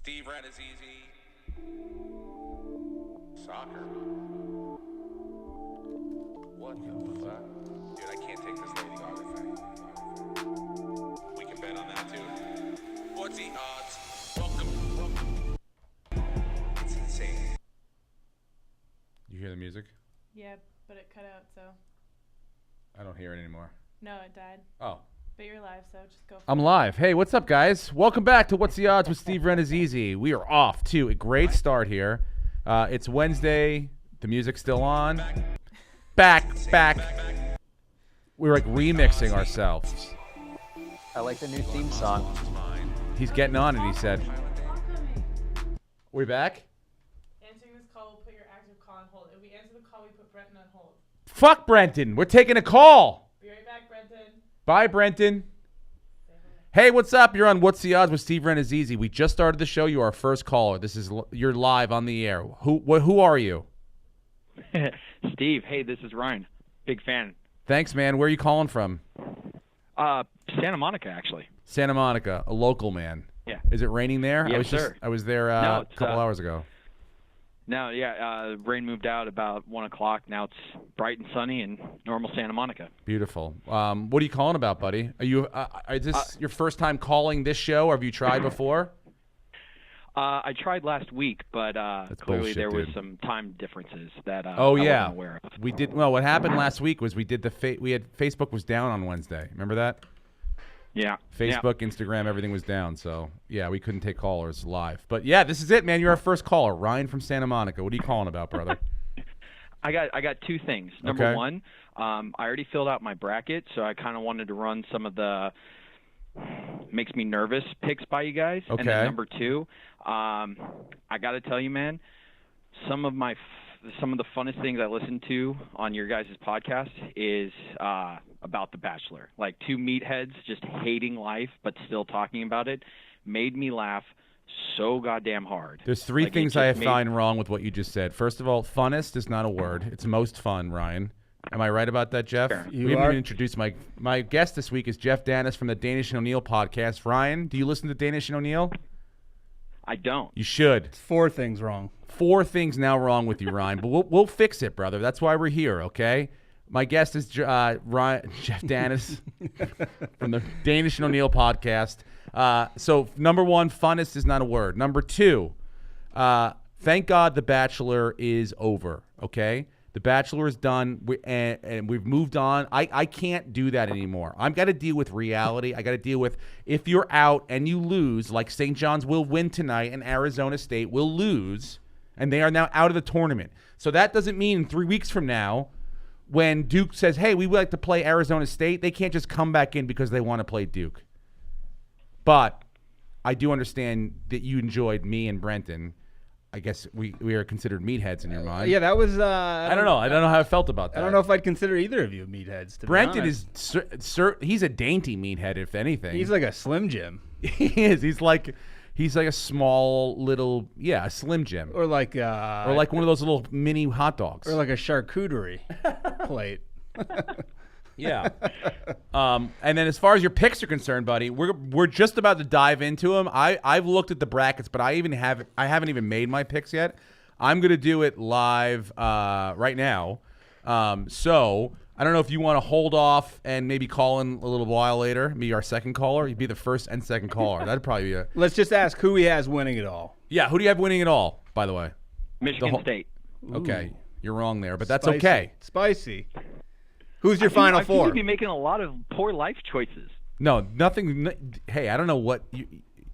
Steve Rannazzisi. Soccer. What the fuck? Dude, I can't take this Lady Gaga thing. We can bet on that too. What's the odds? Welcome. It's insane. You hear the music? Yeah, but it cut out, so. I don't hear it anymore. No, it died. Oh. But you're live, so just go for I'm it. live. Hey, what's up, guys? Welcome back to What's the Odds with Steve Rannazzisi. We are off to a great start here. It's Wednesday. The music's still on. Back. We're like remixing ourselves. I like the new theme song. He's getting on it, he said. We back? Answering this call, we'll put your active call on hold. If we answer the call, we put Brenton on hold. Fuck Brenton. We're taking a call. Be right back, Brenton. Bye, Brenton. Hey, what's up? You're on What's the Odds with Steve Rannazzisi. We just started the show. You're our first caller. You're live on the air. Who are you? Steve, hey, this is Ryan. Big fan. Thanks, man. Where are you calling from? Santa Monica, actually. Santa Monica, a local man. Yeah. Is it raining there? Yes, sir. I was there No, a couple hours ago. No, yeah, rain moved out about 1 o'clock. Now it's bright and sunny in normal Santa Monica. Beautiful. What are you calling about, buddy? Are you? Is this your first time calling this show, or have you tried before? I tried last week, but clearly bullshit, there was dude. some time differences that I yeah. wasn't aware of. We did. Well, what happened last week was we did Facebook was down on Wednesday. Remember that? Yeah. Facebook, Instagram, everything was down. So, yeah, we couldn't take callers live. But, yeah, this is it, man. You're our first caller. Ryan from Santa Monica. What are you calling about, brother? I got two things. Number one, I already filled out my bracket, so I kind of wanted to run some of the makes me nervous picks by you guys. Okay. And then number two, I got to tell you, man, some of the funnest things I listen to on your guys' podcast is about The Bachelor. Like two meatheads just hating life but still talking about it made me laugh so goddamn hard. There's three things I find wrong with what you just said. First of all, funnest is not a word. It's most fun, Ryan. Am I right about that, Jeff? Sure. We haven't even introduced my guest this week is Jeff Danis from the Danis and O'Neill podcast. Ryan, do you listen to Danis and O'Neill? I don't. You should. It's 4 things wrong. 4 things now wrong with you, Ryan. But we'll fix it, brother. That's why we're here, okay? My guest is Jeff Danis from the Danis and O'Neill podcast. So, number one, funnest is not a word. Number two, thank God The Bachelor is over, okay? The Bachelor is done, and we've moved on. I can't do that anymore. I've got to deal with reality. I got to deal with if you're out and you lose, like St. John's will win tonight and Arizona State will lose, and they are now out of the tournament. So that doesn't mean 3 weeks from now when Duke says, hey, we would like to play Arizona State, they can't just come back in because they want to play Duke. But I do understand that you enjoyed me and Brenton. I guess we are considered meatheads in your mind. Yeah, that was. I don't know. I don't know how I felt about that. I don't know if I'd consider either of you meatheads. To Brenton be is, he's a dainty meathead, if anything. He's like a Slim Jim. He is. He's like a small little, a Slim Jim. Or like one of those little mini hot dogs. Or like a charcuterie plate. Yeah. And then as far as your picks are concerned, buddy, we're just about to dive into them. I've looked at the brackets, but I haven't even made my picks yet. I'm gonna do it live right now. So I don't know if you want to hold off and maybe call in a little while later. Be our second caller. You'd be the first and second caller. That'd probably be Let's just ask who he has winning it all. Yeah. Who do you have winning it all? By the way, Michigan State. Okay, you're wrong there, but that's Spicy. okay. Spicy. Who's your final I four? seem to be making a lot of poor life choices. No, nothing. Hey, I don't know what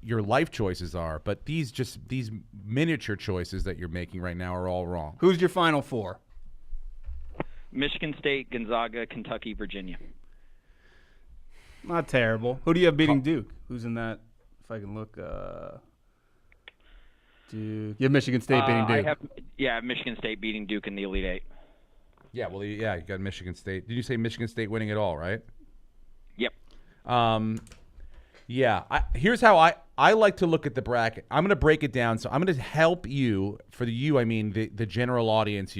your life choices are, but these miniature choices that you're making right now are all wrong. Who's your final four? Michigan State, Gonzaga, Kentucky, Virginia. Not terrible. Who do you have beating Duke? Who's in that? If I can look. Duke. You have Michigan State beating Duke. I have Michigan State beating Duke in the Elite Eight. Yeah, well, you got Michigan State. Did you say Michigan State winning it all, right? Yep. Here's how I like to look at the bracket. I'm going to break it down. So I'm going to help you, I mean the general audience,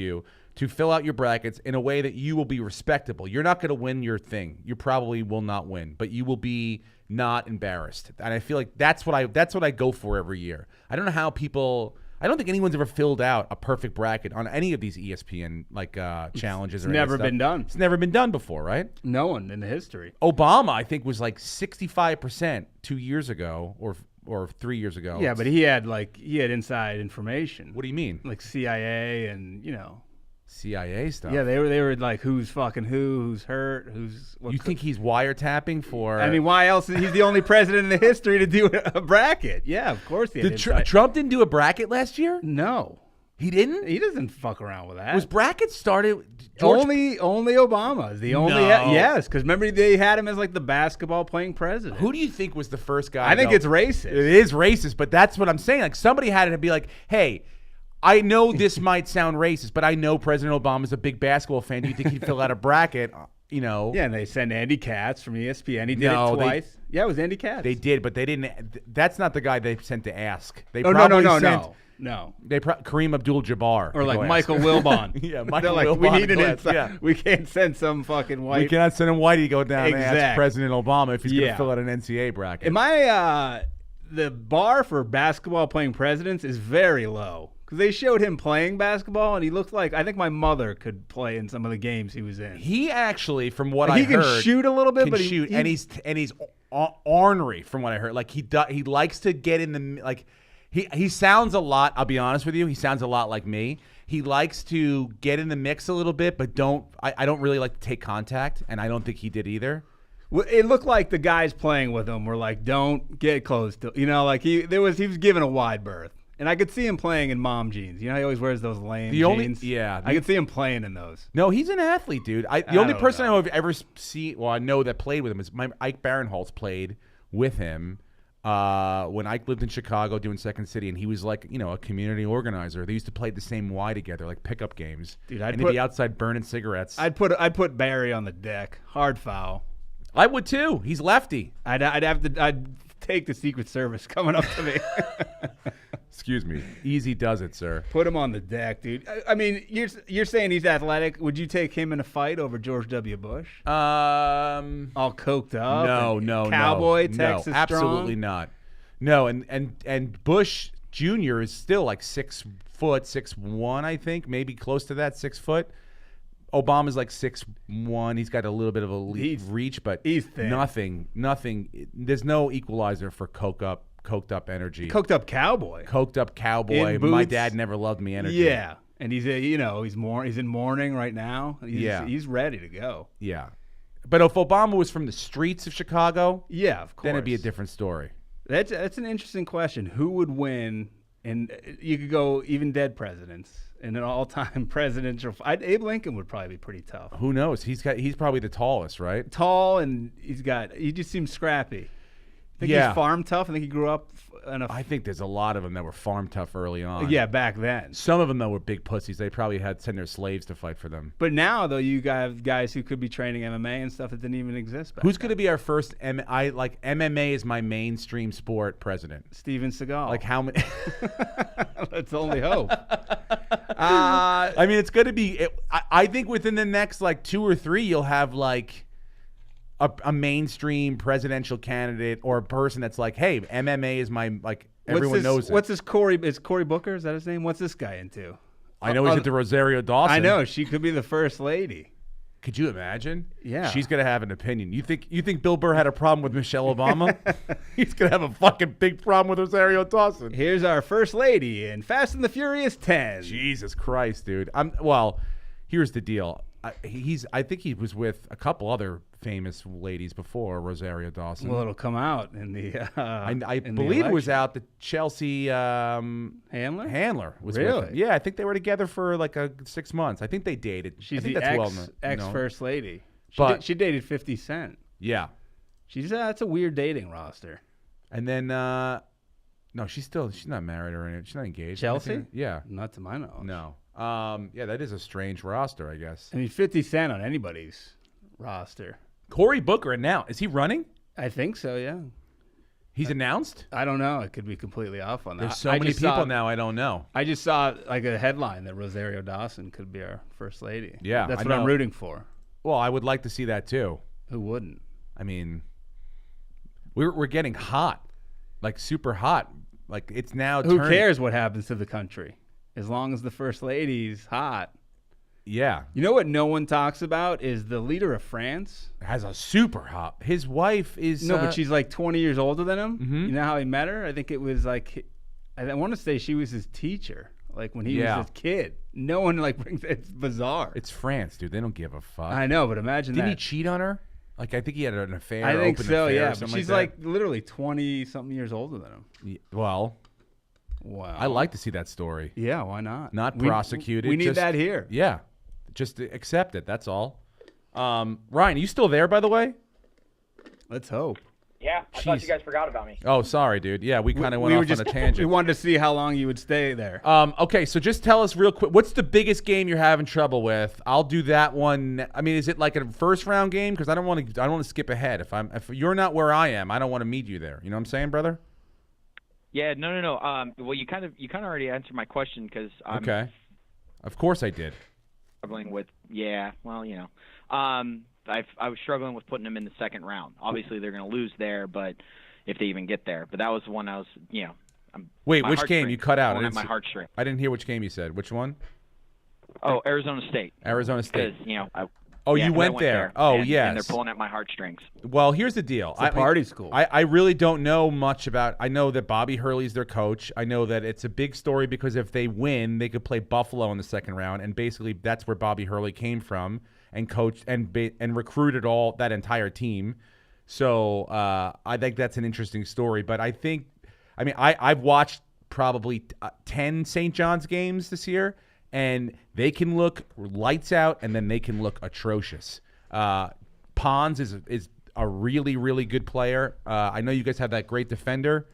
to fill out your brackets in a way that you will be respectable. You're not going to win your thing. You probably will not win, but you will be not embarrassed. And I feel like that's what I go for every year. I don't know how people. I don't think anyone's ever filled out a perfect bracket on any of these ESPN challenges. It's never been done. It's never been done before, right? No one in the history. Obama, I think, was like 65% 2 years ago or 3 years ago. Yeah, but he had inside information. What do you mean? Like CIA and CIA stuff. Yeah, they were like who's fucking who's hurt, what. You think he's wiretapping for? I mean, why else? He's the only president in the history to do a bracket. Yeah, of course he did. Trump didn't do a bracket last year? No. He didn't? He doesn't fuck around with that. Was brackets started? Only Obama is the only. No. Yes, because remember they had him as like the basketball playing president. Who do you think was the first guy? I think it's racist. It is racist, but that's what I'm saying. Like somebody had to be like, hey, I know this might sound racist, but I know President Obama's a big basketball fan. Do you think he'd fill out a bracket? Yeah, and they sent Andy Katz from ESPN. He did it twice. Yeah, it was Andy Katz. They did, but they didn't. That's not the guy they sent to ask. They No. They Kareem Abdul-Jabbar or like Michael Wilbon. Yeah, Michael Wilbon. We need an inside. Yeah. We can't send some fucking white. We cannot send him whitey to go down and ask President Obama if he's going to Yeah. fill out an NCAA bracket. The bar for basketball playing presidents is very low because they showed him playing basketball and he looked like I think my mother could play in some of the games he was in. He actually, from what I heard, he can shoot a little bit, can but shoot, and he's ornery. From what I heard, like he likes to get in the like. He sounds a lot. I'll be honest with you. He sounds a lot like me. He likes to get in the mix a little bit, but I don't really like to take contact, and I don't think he did either. Well, it looked like the guys playing with him were like, "Don't get close to," like he was given a wide berth, and I could see him playing in mom jeans. He always wears those lame jeans. I could see him playing in those. No, he's an athlete, dude. The only person I know I've ever I know that played with him is Ike Barinholtz played with him. When Ike lived in Chicago doing Second City, and he was like, a community organizer. They used to play the same Y together, like pickup games. Dude, he'd be outside burning cigarettes. I'd put Barry on the deck, hard foul. I would too. He's lefty. I'd take the Secret Service coming up to me. Excuse me. Easy does it, sir. Put him on the deck, dude. I mean, you're saying he's athletic. Would you take him in a fight over George W. Bush? All coked up. No, Cowboy, no, Texas absolutely strong? not. No, and Bush Jr. is still like 6 foot, 6'1", I think, maybe close to that, 6 foot. Obama's like 6'1". He's got a little bit of a reach, but he's thin. Nothing. There's no equalizer for coked up energy. Coked up cowboy. Coked up cowboy. My dad never loved me energy. Yeah, and he's in mourning right now. He's ready to go. Yeah, but if Obama was from the streets of Chicago, yeah, of course, then it'd be a different story. That's an interesting question. Who would win? And you could go even dead presidents. In an all-time presidential fight, Abe Lincoln would probably be pretty tough. Who knows? He's probably the tallest, right? Tall, and he just seems scrappy. Think he's farm tough. I think he grew up I think there's a lot of them that were farm tough early on. Yeah, back then. Some of them though were big pussies. They probably had send their slaves to fight for them. But now though, you have guys who could be training MMA and stuff that didn't even exist back Who's going to be our first MMA is my mainstream sport president? Steven Seagal. Like how many? Let's only hope. I mean, it's going to be. I think within the next 2 or 3, you'll have a mainstream presidential candidate or a person that's like, hey, MMA is my everyone knows it. What's this Cory? Is Cory Booker? Is that his name? What's this guy into? I know he's into Rosario Dawson. I know she could be the first lady. Could you imagine? Yeah, she's gonna have an opinion. You think Bill Burr had a problem with Michelle Obama? He's gonna have a fucking big problem with Rosario Dawson. Here's our first lady in Fast and the Furious 10. Jesus Christ, dude. Here's the deal. I think he was with a couple other famous ladies before Rosario Dawson. Well, it'll come out in the. I believe it was out that Chelsea Handler was really? with him. Yeah, I think they were together for 6 months. I think they dated. She's I think the ex first lady. She dated 50 Cent. Yeah, that's a weird dating roster. And then no, she's not married or anything. She's not engaged. Chelsea? Yeah, not to my knowledge. No. Yeah, that is a strange roster, I guess. I mean, 50 Cent on anybody's roster. Cory Booker now is he running? I think so. Yeah. He's announced? I don't know. It could be completely off on that. There's so many people now I don't know. I just saw like a headline that Rosario Dawson could be our first lady. Yeah. That's what I'm rooting for. Well, I would like to see that too. Who wouldn't? I mean, we're getting hot. Like super hot. Like it's now Who cares what happens to the country? As long as the first lady's hot. Yeah. You know what no one talks about is the leader of France has a super hot. His wife is but she's like 20 years older than him. Mm-hmm. You know how he met her? I think it was like I want to say she was his teacher, like when he was his kid. No one like brings it's bizarre. It's France, dude. They don't give a fuck. I know, but imagine Didn't he cheat on her? Like I think he had an affair. I think so, yeah. But she's like literally 20 something years older than him. Yeah, well, wow. I like to see that story. Yeah, why not? Not prosecuted. We need that here. Yeah. Just accept it. That's all. Ryan, are you still there, by the way? Let's hope. Yeah, I thought you guys forgot about me. Oh, sorry, dude. Yeah, we kind of went off on a tangent. We wanted to see how long you would stay there. Okay, so just tell us real quick, what's the biggest game you're having trouble with? I'll do that one. I mean, is it like a first round game? Because I don't want to skip ahead. If you're not where I am, I don't want to meet you there. You know what I'm saying, brother? Yeah, no. Well, you kind of already answered my question because okay. Of course I did. Struggling with I was struggling with putting them in the second round. Obviously, they're going to lose there, but if they even get there. But that was the one I was, Wait, which game? You cut out. My heartstring. I didn't hear which game you said. Which one? Oh, Arizona State. Arizona State. Because, you went there. Yes. And they're pulling at my heartstrings. Well, here's the deal. It's a party school. I really don't know much about. I know that Bobby Hurley's their coach. I know that it's a big story because if they win, they could play Buffalo in the second round, and basically that's where Bobby Hurley came from and coached and recruited all that entire team. So I think that's an interesting story. But I've watched probably 10 St. John's games this year. And they can look lights out, and then they can look atrocious. Pons is a really, really good player. I know you guys have that great defender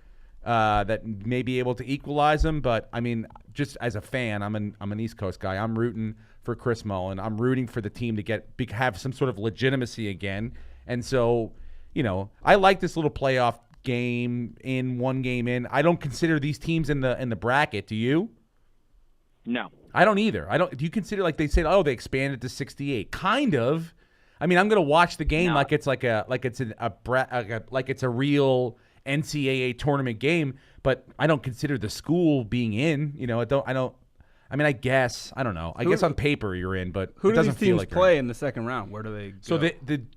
that may be able to equalize them, but I mean, just as a fan, I'm an East Coast guy. I'm rooting for Chris Mullen. I'm rooting for the team to have some sort of legitimacy again. And so, I like this little playoff game in, one game in. I don't consider these teams in the bracket. Do you? No. I don't either. Do you consider like they said? Oh, they expanded to 68. Kind of. I mean, I'm gonna watch the game like it's a real NCAA tournament game, but I don't consider the school being in. I mean, I guess I don't know. I guess on paper you're in, but who it doesn't do these teams feel like play in the second round? Where do they go? So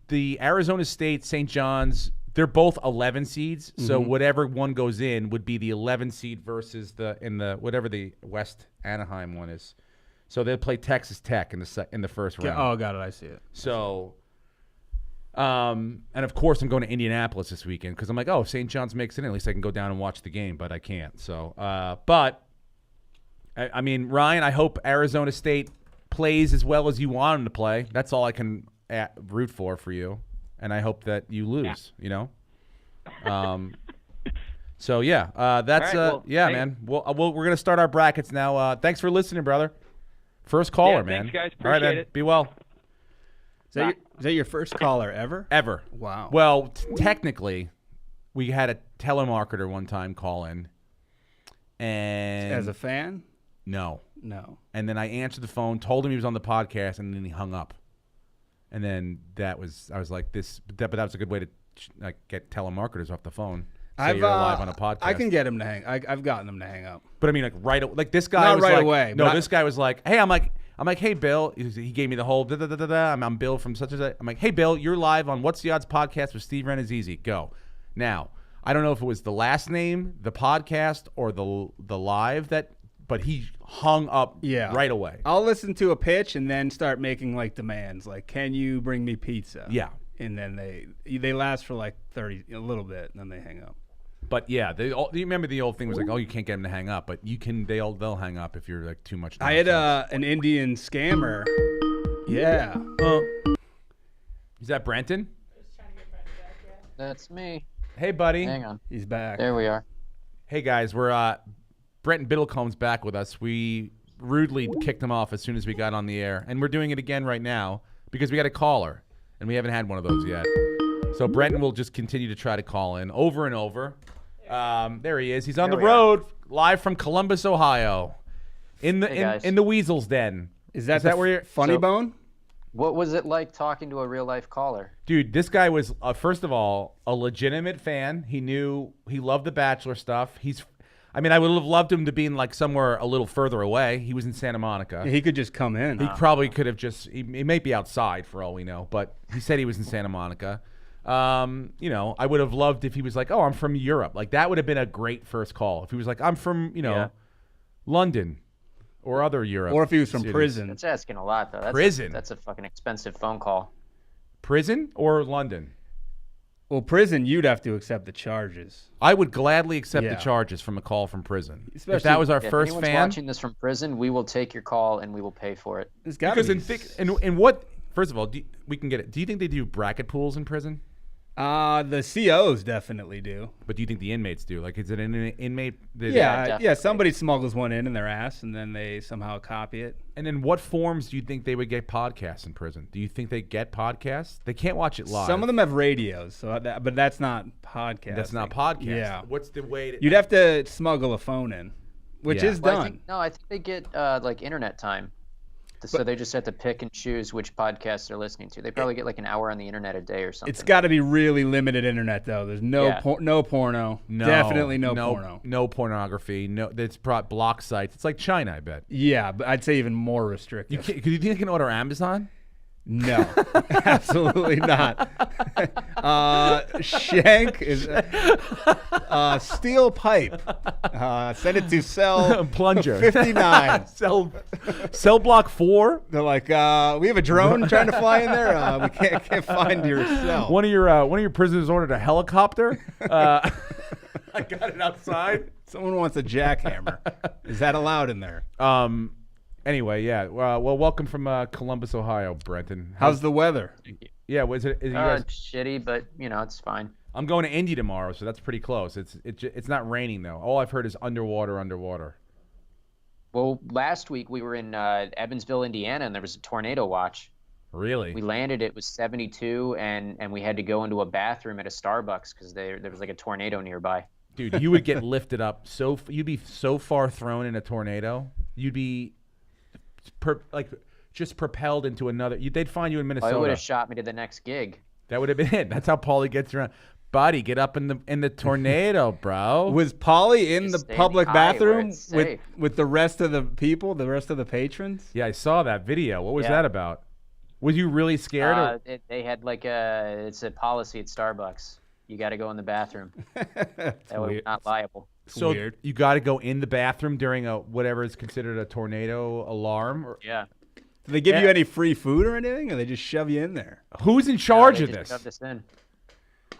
the Arizona State, St. John's, they're both 11 seeds. Mm-hmm. So whatever one goes in would be the 11 seed versus whatever the West Anaheim one is. So they'll play Texas Tech in the first round. Oh, got it. I see it. So, and of course I'm going to Indianapolis this weekend because I'm like, oh, if St. John's makes it in, at least I can go down and watch the game, but I can't. So, but I mean, Ryan, I hope Arizona State plays as well as you want them to play. That's all I can root for you. And I hope that you lose, So, yeah, that's, right, man. We're going to start our brackets now. Thanks for listening, brother. First caller, man. Thanks, guys. Appreciate all right, man. it. Be well. Is that your first caller ever? Ever. Wow. Well, technically, we had a telemarketer one time call in. And as a fan? No. And then I answered the phone, told him he was on the podcast, and then he hung up. And then I was like, but that was a good way to get telemarketers off the phone. You're live on a podcast. I can get him to hang. I've gotten them to hang up. But I mean, like this guy not was right away. No, this guy was like, hey, I'm like, hey, Bill. He gave me the whole I'm Bill from such and such. I'm like, hey, Bill, you're live on What's the Odds podcast with Steve Rannazzisi. Go. Now, I don't know if it was the last name, the podcast, or the live but he hung up right away. I'll listen to a pitch and then start making like demands, like, can you bring me pizza? Yeah. And then they last for like 30, a little bit, and then they hang up. But yeah, you remember the old thing was like, oh, you can't get them to hang up, but you can. They'll hang up if you're like too much. I had an Indian scammer. Yeah. Is that Brenton? That's me. Hey, buddy. Hang on. He's back. There we are. Hey guys, we're Brenton Biddlecomb's back with us. We rudely kicked him off as soon as we got on the air, and we're doing it again right now because we got a caller, and we haven't had one of those yet. So Brenton will just continue to try to call in over and over. There he is. He's on the road, live from Columbus, Ohio, in the Weasel's Den. Is that where you're Funny Bone? What was it like talking to a real life caller? Dude, this guy was first of all a legitimate fan. He loved the Bachelor stuff. I would have loved him to be in like somewhere a little further away. He was in Santa Monica. Yeah, he could just come in. He probably could have he may be outside for all we know, but he said he was in Santa Monica. I would have loved if he was like, "Oh, I'm from Europe." Like that would have been a great first call. If he was like, "I'm from, London or other Europe." Or if he was from cities. Prison. That's asking a lot, though. Prison. That's a fucking expensive phone call. Prison or London? Well, prison, you'd have to accept the charges. I would gladly accept the charges from a call from prison. Especially if that was our first fan. If anyone's watching this from prison, we will take your call and we will pay for it. First of all, we can get it. Do you think they do bracket pools in prison? The COs definitely do. But do you think the inmates do? Like, is it an inmate? Yeah, somebody smuggles one in their ass, and then they somehow copy it. And in what forms do you think they would get podcasts in prison? Do you think they get podcasts? They can't watch it live. Some of them have radios, but that's not podcast. That's not podcast. Yeah. What's the way to... You'd have to smuggle a phone in, which is done. I think they get like internet time. So they just have to pick and choose which podcasts they're listening to. They probably get like an hour on the internet a day or something. It's got to be really limited internet, though. There's no porno. Definitely no porno. No pornography. No, it's block sites. It's like China, I bet. Yeah, but I'd say even more restrictive. Could you think you can order Amazon? No, absolutely not. Shank is steel pipe. Send it to cell plunger 59. Cell block 4. They're like, we have a drone trying to fly in there. We can't find your cell. One of your prisoners ordered a helicopter. I got it outside. Someone wants a jackhammer. Is that allowed in there? Anyway, yeah. Well, welcome from Columbus, Ohio, Brenton. How's the weather? Yeah, is it you guys... shitty, but it's fine. I'm going to Indy tomorrow, so that's pretty close. It's not raining though. All I've heard is underwater. Well, last week we were in Evansville, Indiana, and there was a tornado watch. Really? We landed. It was 72, and we had to go into a bathroom at a Starbucks because there was like a tornado nearby. Dude, you would get lifted up you'd be so far thrown in a tornado. You'd be just propelled into another. They'd find you in Minnesota. It would have shot me to the next gig. That would have been it. That's how Paulie gets around. Buddy, get up in the tornado, bro. Was Paulie in the public bathroom with the rest of the people, the rest of the patrons? Yeah, I saw that video. What was that about? Was you really scared? They had it's a policy at Starbucks. You got to go in the bathroom. That way, not liable. So weird. You got to go in the bathroom during whatever is considered a tornado alarm? Yeah. Do they give you any free food or anything, or they just shove you in there? Who's in charge of this? Shove us in.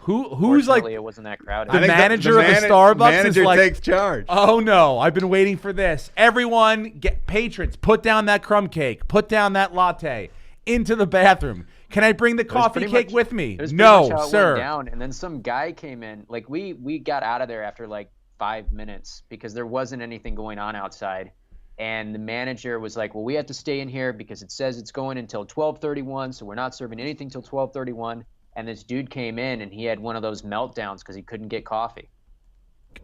Who's like? It wasn't that crowded. The manager of the Starbucks manager is like, takes charge. Oh no! I've been waiting for this. Everyone, patrons, put down that crumb cake. Put down that latte into the bathroom. Can I bring the coffee cake with me? No, sir. Went down, and then some guy came in. Like we got out of there after like 5 minutes because there wasn't anything going on outside. And the manager was like, well, we have to stay in here because it says it's going until 12:31, so we're not serving anything till 12:31. And this dude came in, and he had one of those meltdowns because he couldn't get coffee.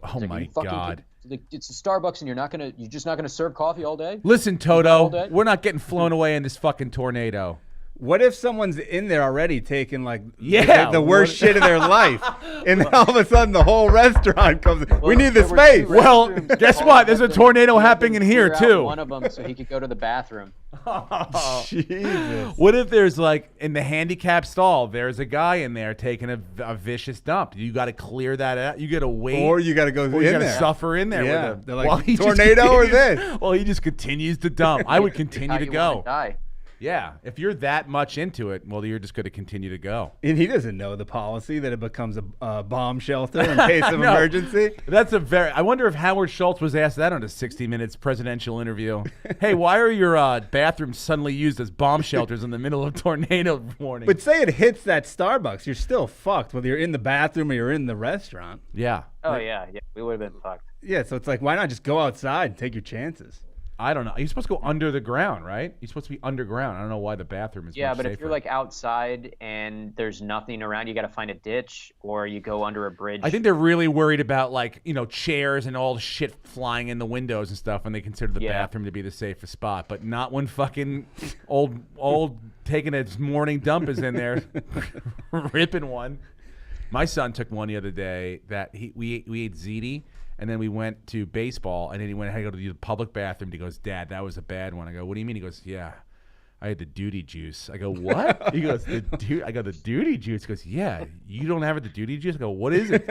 Oh, my God. It's a Starbucks, and you're just not gonna serve coffee all day? Listen, Toto, we're not getting flown away in this fucking tornado. What if someone's in there already taking the worst shit of their life, and then all of a sudden the whole restaurant comes? Well, we need the space. Well, guess what? There's a tornado happening in here too. One of them, so he could go to the bathroom. Oh, Jesus. What if there's in the handicap stall, there's a guy in there taking a vicious dump? You got to clear that out. You got to wait, or you got to go in there. You got to suffer in there. Yeah, with they're like tornado or this. Well, he just continues to dump. I would continue to go. Die. Yeah, if you're that much into it, well, you're just going to continue to go. And he doesn't know the policy that it becomes a bomb shelter in case of emergency. I wonder if Howard Schultz was asked that on a 60 Minutes presidential interview. Hey, why are your bathrooms suddenly used as bomb shelters in the middle of tornado warning? But say it hits that Starbucks, you're still fucked, whether you're in the bathroom or you're in the restaurant. Yeah. Oh, yeah. We would have been fucked. Yeah, so it's like, why not just go outside and take your chances? I don't know. You're supposed to go under the ground, right? You're supposed to be underground. I don't know why the bathroom is. Yeah, much but safer. if you're like outside and there's nothing around, you got to find a ditch or you go under a bridge. I think they're really worried about like chairs and all the shit flying in the windows and stuff when they consider the bathroom to be the safest spot, but not when fucking old taking its morning dump is in there ripping one. My son took one the other day that we ate ziti. And then we went to baseball, and then he had to go to the public bathroom. He goes, Dad, that was a bad one. I go, what do you mean? He goes, yeah, I had the duty juice. I go, what? He goes, I go, the duty juice. He goes, yeah, you don't have the duty juice? I go, what is it?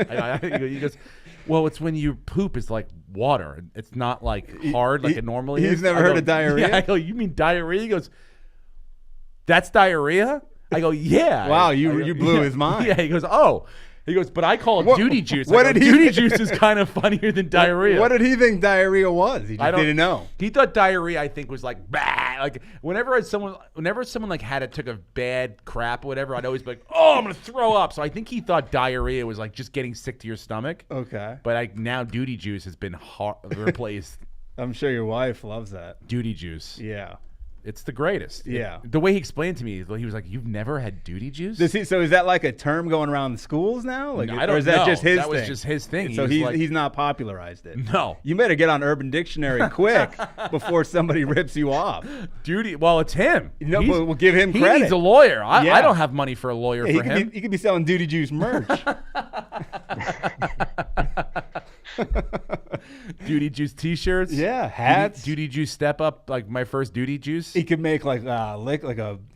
He goes, well, it's when you poop, it's like water. It's not like hard like it normally is. He's never heard of diarrhea? Yeah, I go, you mean diarrhea? He goes, that's diarrhea? I go, yeah. Wow, you blew his mind. Yeah, he goes, oh. He goes, but I call it duty juice. Duty juice is kind of funnier than diarrhea. What did he think diarrhea was? He just didn't know. He thought diarrhea, I think, was like, bah. Like whenever someone like took a bad crap or whatever, I'd always be like, oh, I'm gonna throw up. So I think he thought diarrhea was like just getting sick to your stomach. Okay. But now duty juice has been replaced. I'm sure your wife loves that. Duty juice. Yeah. It's the greatest. Yeah. The way he explained to me, he was like, "You've never had duty juice?" So is that like a term going around the schools now? Like, no, I don't or is that know. just his that thing? That was just his thing. So he's not popularized it. No. You better get on Urban Dictionary quick before somebody rips you off. Duty. Well, it's him. No, but we'll give him credit. He needs a lawyer. I don't have money for a lawyer for him. He could be selling duty juice merch. Duty juice T-shirts. Yeah, hats. Duty juice step up, like my first duty juice. He could make like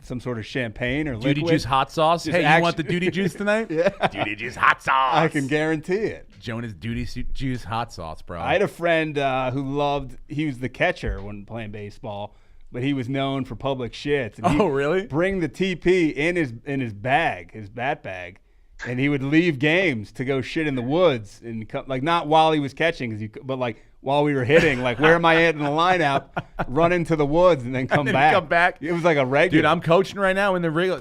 some sort of champagne or duty liquid. Juice hot sauce. Just Hey, you want the duty juice tonight? Yeah. Duty juice hot sauce. I can guarantee it. Jonah's duty juice hot sauce, bro. I had a friend who he was the catcher when playing baseball, but he was known for public shits. And really? Bring the TP in his bag, his bat bag. And he would leave games to go shit in the woods and like not while he was catching, but like while we were hitting, like where am I at in the lineup? Run into the woods and then come back. It was like a regular. Dude, I'm coaching right now in the regular.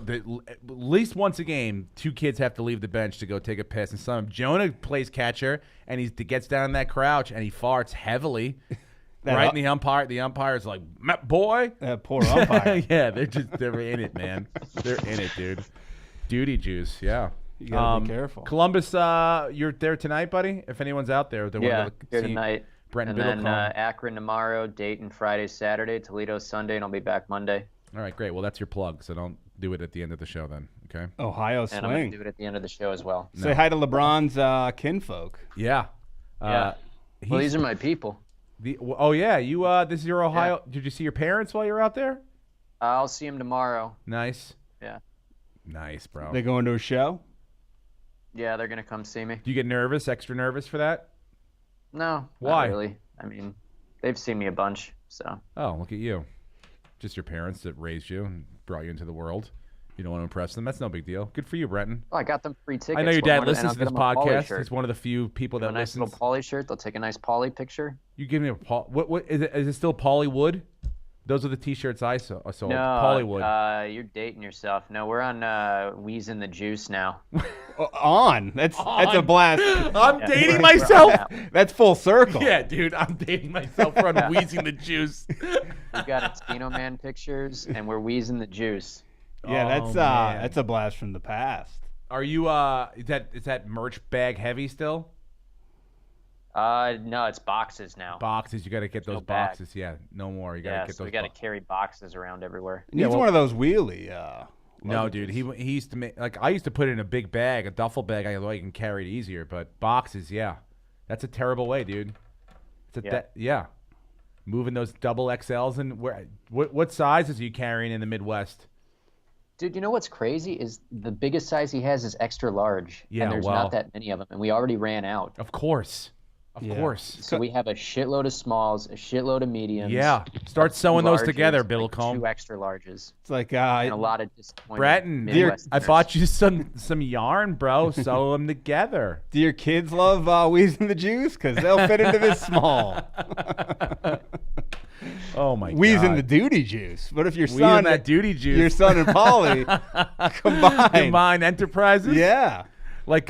At least once a game, 2 kids have to leave the bench to go take a piss. And some Jonah plays catcher and he gets down in that crouch and he farts heavily. Right in the umpire. The umpire's like, boy. That poor umpire. Yeah, they're in it, man. They're in it, dude. Duty juice, yeah. You gotta be careful. Columbus, you're there tonight, buddy? If anyone's out there. Here tonight. Brenton and then Akron tomorrow, Dayton Friday, Saturday, Toledo Sunday, and I'll be back Monday. All right, great. Well, that's your plug, so don't do it at the end of the show then, okay? Ohio swing. And I'm going to do it at the end of the show as well. Say hi to LeBron's kinfolk. Yeah. Well, these are my people. Yeah. This is your Ohio. Yeah. Did you see your parents while you were out there? I'll see them tomorrow. Nice. Yeah. Nice, bro. They going to a show? Yeah, they're going to come see me. Do you get extra nervous for that? No. Why? Not really. I mean, they've seen me a bunch, so. Oh, look at you. Just your parents that raised you and brought you into the world. You don't want to impress them. That's no big deal. Good for you, Brenton. Oh, I got them free tickets. I know your dad listens to this podcast. He's one of the few people that listens. A nice little Pauly shirt. They'll take a nice Pauly picture. You give me a what is it? Is it still Pauly Wood? Those are the T-shirts I sold. No, Paulywood. You're dating yourself. No, we're on Wheezing the Juice now. That's a blast. I'm dating myself. That's full circle. Yeah, dude, I'm dating myself. We're on Wheezing the Juice. We got Eskimo Man pictures, and we're Wheezing the Juice. Yeah, that's a blast from the past. Are you is that merch bag heavy still? No, it's boxes now. Boxes, you got to get those boxes. Yeah, no more. You got to get those. We got to carry boxes around everywhere. He's one of those wheelie. No, dude, he used to make I used to put it in a big bag, a duffel bag. I know you can carry it easier, but boxes, yeah, that's a terrible way, dude. Moving those double XLs and what sizes are you carrying in the Midwest? Dude, you know what's crazy is the biggest size he has is extra large, and there's not that many of them, and we already ran out. Of course. Of course. So we have a shitload of smalls, a shitload of mediums. Yeah. Start sewing those together, Biddlecombe. 2 extra larges. It's like and a lot of disappointment. Brenton, I bought you some yarn, bro. Sew them together. Do your kids love Wheezing the Juice? Because they'll fit into this small. Oh my God. Wheezing the duty juice. What if your that duty juice? Your son and Polly combined enterprises? Yeah. like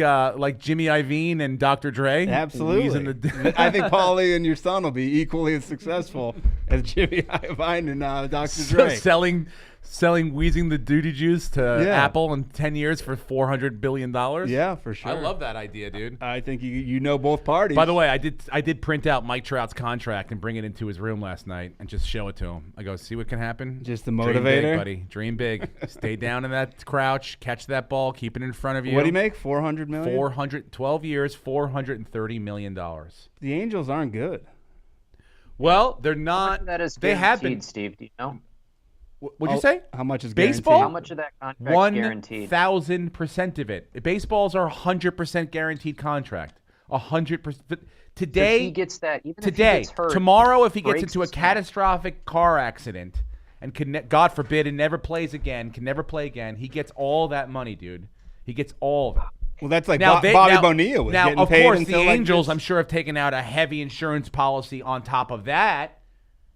Jimmy Iovine and Dr. Dre. Absolutely. I think Paulie and your son will be equally as successful as Jimmy Iovine and Dr. Dre. Selling Wheezing the Duty Juice to Apple in 10 years for $400 billion. Yeah, for sure. I love that idea, dude. I think you know both parties. By the way, I did print out Mike Trout's contract and bring it into his room last night and just show it to him. I go, see what can happen? Just the motivator? Dream big, buddy. Dream big. Stay down in that crouch, catch that ball, keep it in front of you. What do you make, $400 million? 12 years, $430 million. The Angels aren't good. Well, they're not. That is they have been. Steve, do you know? What'd you say? How much is baseball? Guaranteed? How much of that contract is guaranteed? 1,000% of it. Baseballs are 100% guaranteed contract. 100%. Today, so he gets that. Even today, if he gets hurt, tomorrow, if he gets into a catastrophic car accident and God forbid, and never plays again, can never play again, he gets all that money, dude. He gets all of it. Well, that's like Bobby Bonilla was getting paid. Now, of course, the Angels, I'm sure, have taken out a heavy insurance policy on top of that.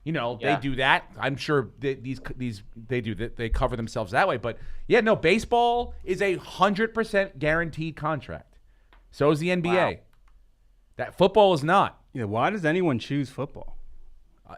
You know, they do that. I'm sure they do that. They cover themselves that way. But yeah, no, baseball is 100% guaranteed contract. So is the NBA. Wow. That football is not. Yeah. Why does anyone choose football?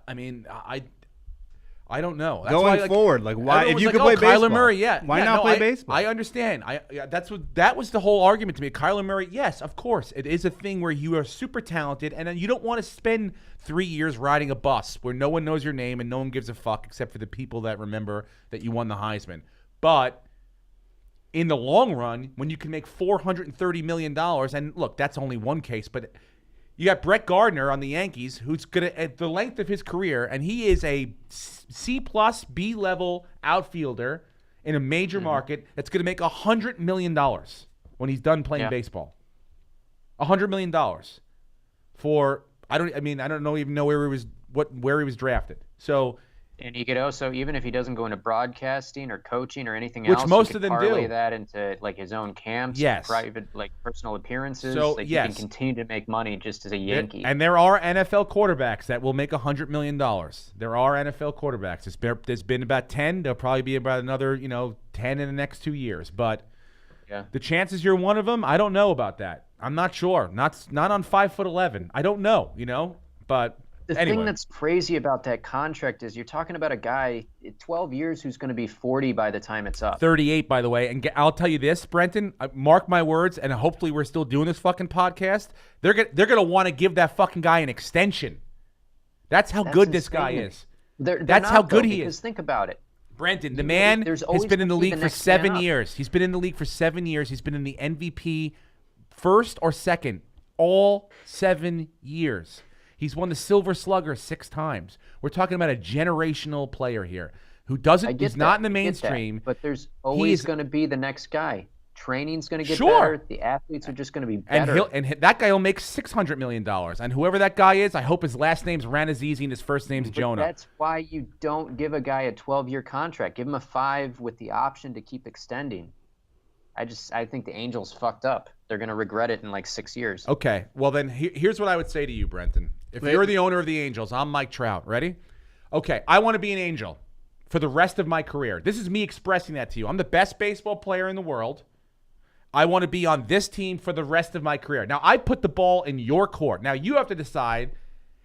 I mean, I don't know. That's going forward, why? If you could play baseball, Kyler Murray, why not play baseball? I understand. That was the whole argument to me. Kyler Murray, yes, of course, it is a thing where you are super talented, and you don't want to spend 3 years riding a bus where no one knows your name and no one gives a fuck except for the people that remember that you won the Heisman. But in the long run, when you can make $430 million, and look, that's only one case, but you got Brett Gardner on the Yankees, who's gonna at the length of his career, and he is a C+, B level outfielder in a major market that's gonna make $100 million when he's done playing baseball. $100 million for I don't even know where he was drafted. So. And he could also, even if he doesn't go into broadcasting or coaching or anything else, most of them parlay that into like his own camps, private personal appearances. So he can continue to make money just as a Yankee. And there are NFL quarterbacks that will make $100 million. There are NFL quarterbacks. There's been about 10. There'll probably be about another 10 in the next 2 years. But the chances you're one of them, I don't know about that. I'm not sure. Not on 5'11". I don't know. But. The thing that's crazy about that contract is you're talking about a guy, 12 years, who's going to be 40 by the time it's up. 38, by the way. And I'll tell you this, Brenton, mark my words, and hopefully we're still doing this fucking podcast. They're gonna want to give that fucking guy an extension. That's how good this guy is. That's how good he is. Think about it. Brenton, the man has been in the league for 7 years. He's been in the league for 7 years. He's been in the MVP first or second all 7 years. He's won the Silver Slugger 6 times. We're talking about a generational player here who is not in the mainstream. But there's always going to be the next guy. Training's going to get better. The athletes are just going to be better. And that guy will make $600 million. And whoever that guy is, I hope his last name's Rannazzisi and his first name's Jonah. That's why you don't give a guy a 12-year contract. Give him a 5 with the option to keep extending. I think the Angels fucked up. They're going to regret it in like 6 years. Okay. Well, then here's what I would say to you, Brenton. If you're the owner of the Angels, I'm Mike Trout. Ready? Okay. I want to be an Angel for the rest of my career. This is me expressing that to you. I'm the best baseball player in the world. I want to be on this team for the rest of my career. Now, I put the ball in your court. Now, you have to decide,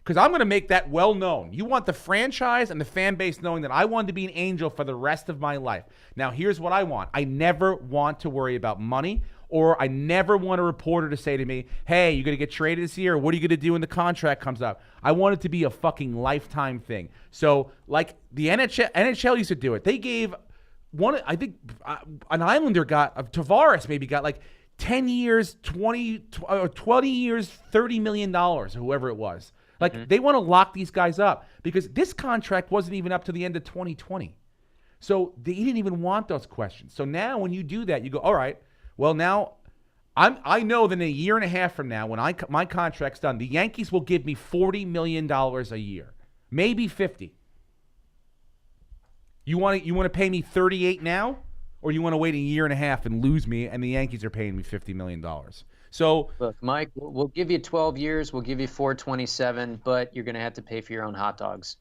because I'm going to make that well known. You want the franchise and the fan base knowing that I wanted to be an Angel for the rest of my life. Now, here's what I want. I never want to worry about money, or I never want a reporter to say to me, hey, you're going to get traded this year? What are you going to do when the contract comes up? I want it to be a fucking lifetime thing. So, like the NHL used to do it. They gave an Islander Tavares maybe got like 10 years, 20 years, $30 million, or whoever it was. Like, they want to lock these guys up because this contract wasn't even up to the end of 2020. So he didn't even want those questions. So now when you do that, you go, all right, well, now I know that in a year and a half from now, when my contract's done, the Yankees will give me $40 million a year, maybe 50. You want to pay me 38 now, or you want to wait a year and a half and lose me, and the Yankees are paying me $50 million? So look, Mike, we'll give you 12 years. We'll give you $427, but you're going to have to pay for your own hot dogs.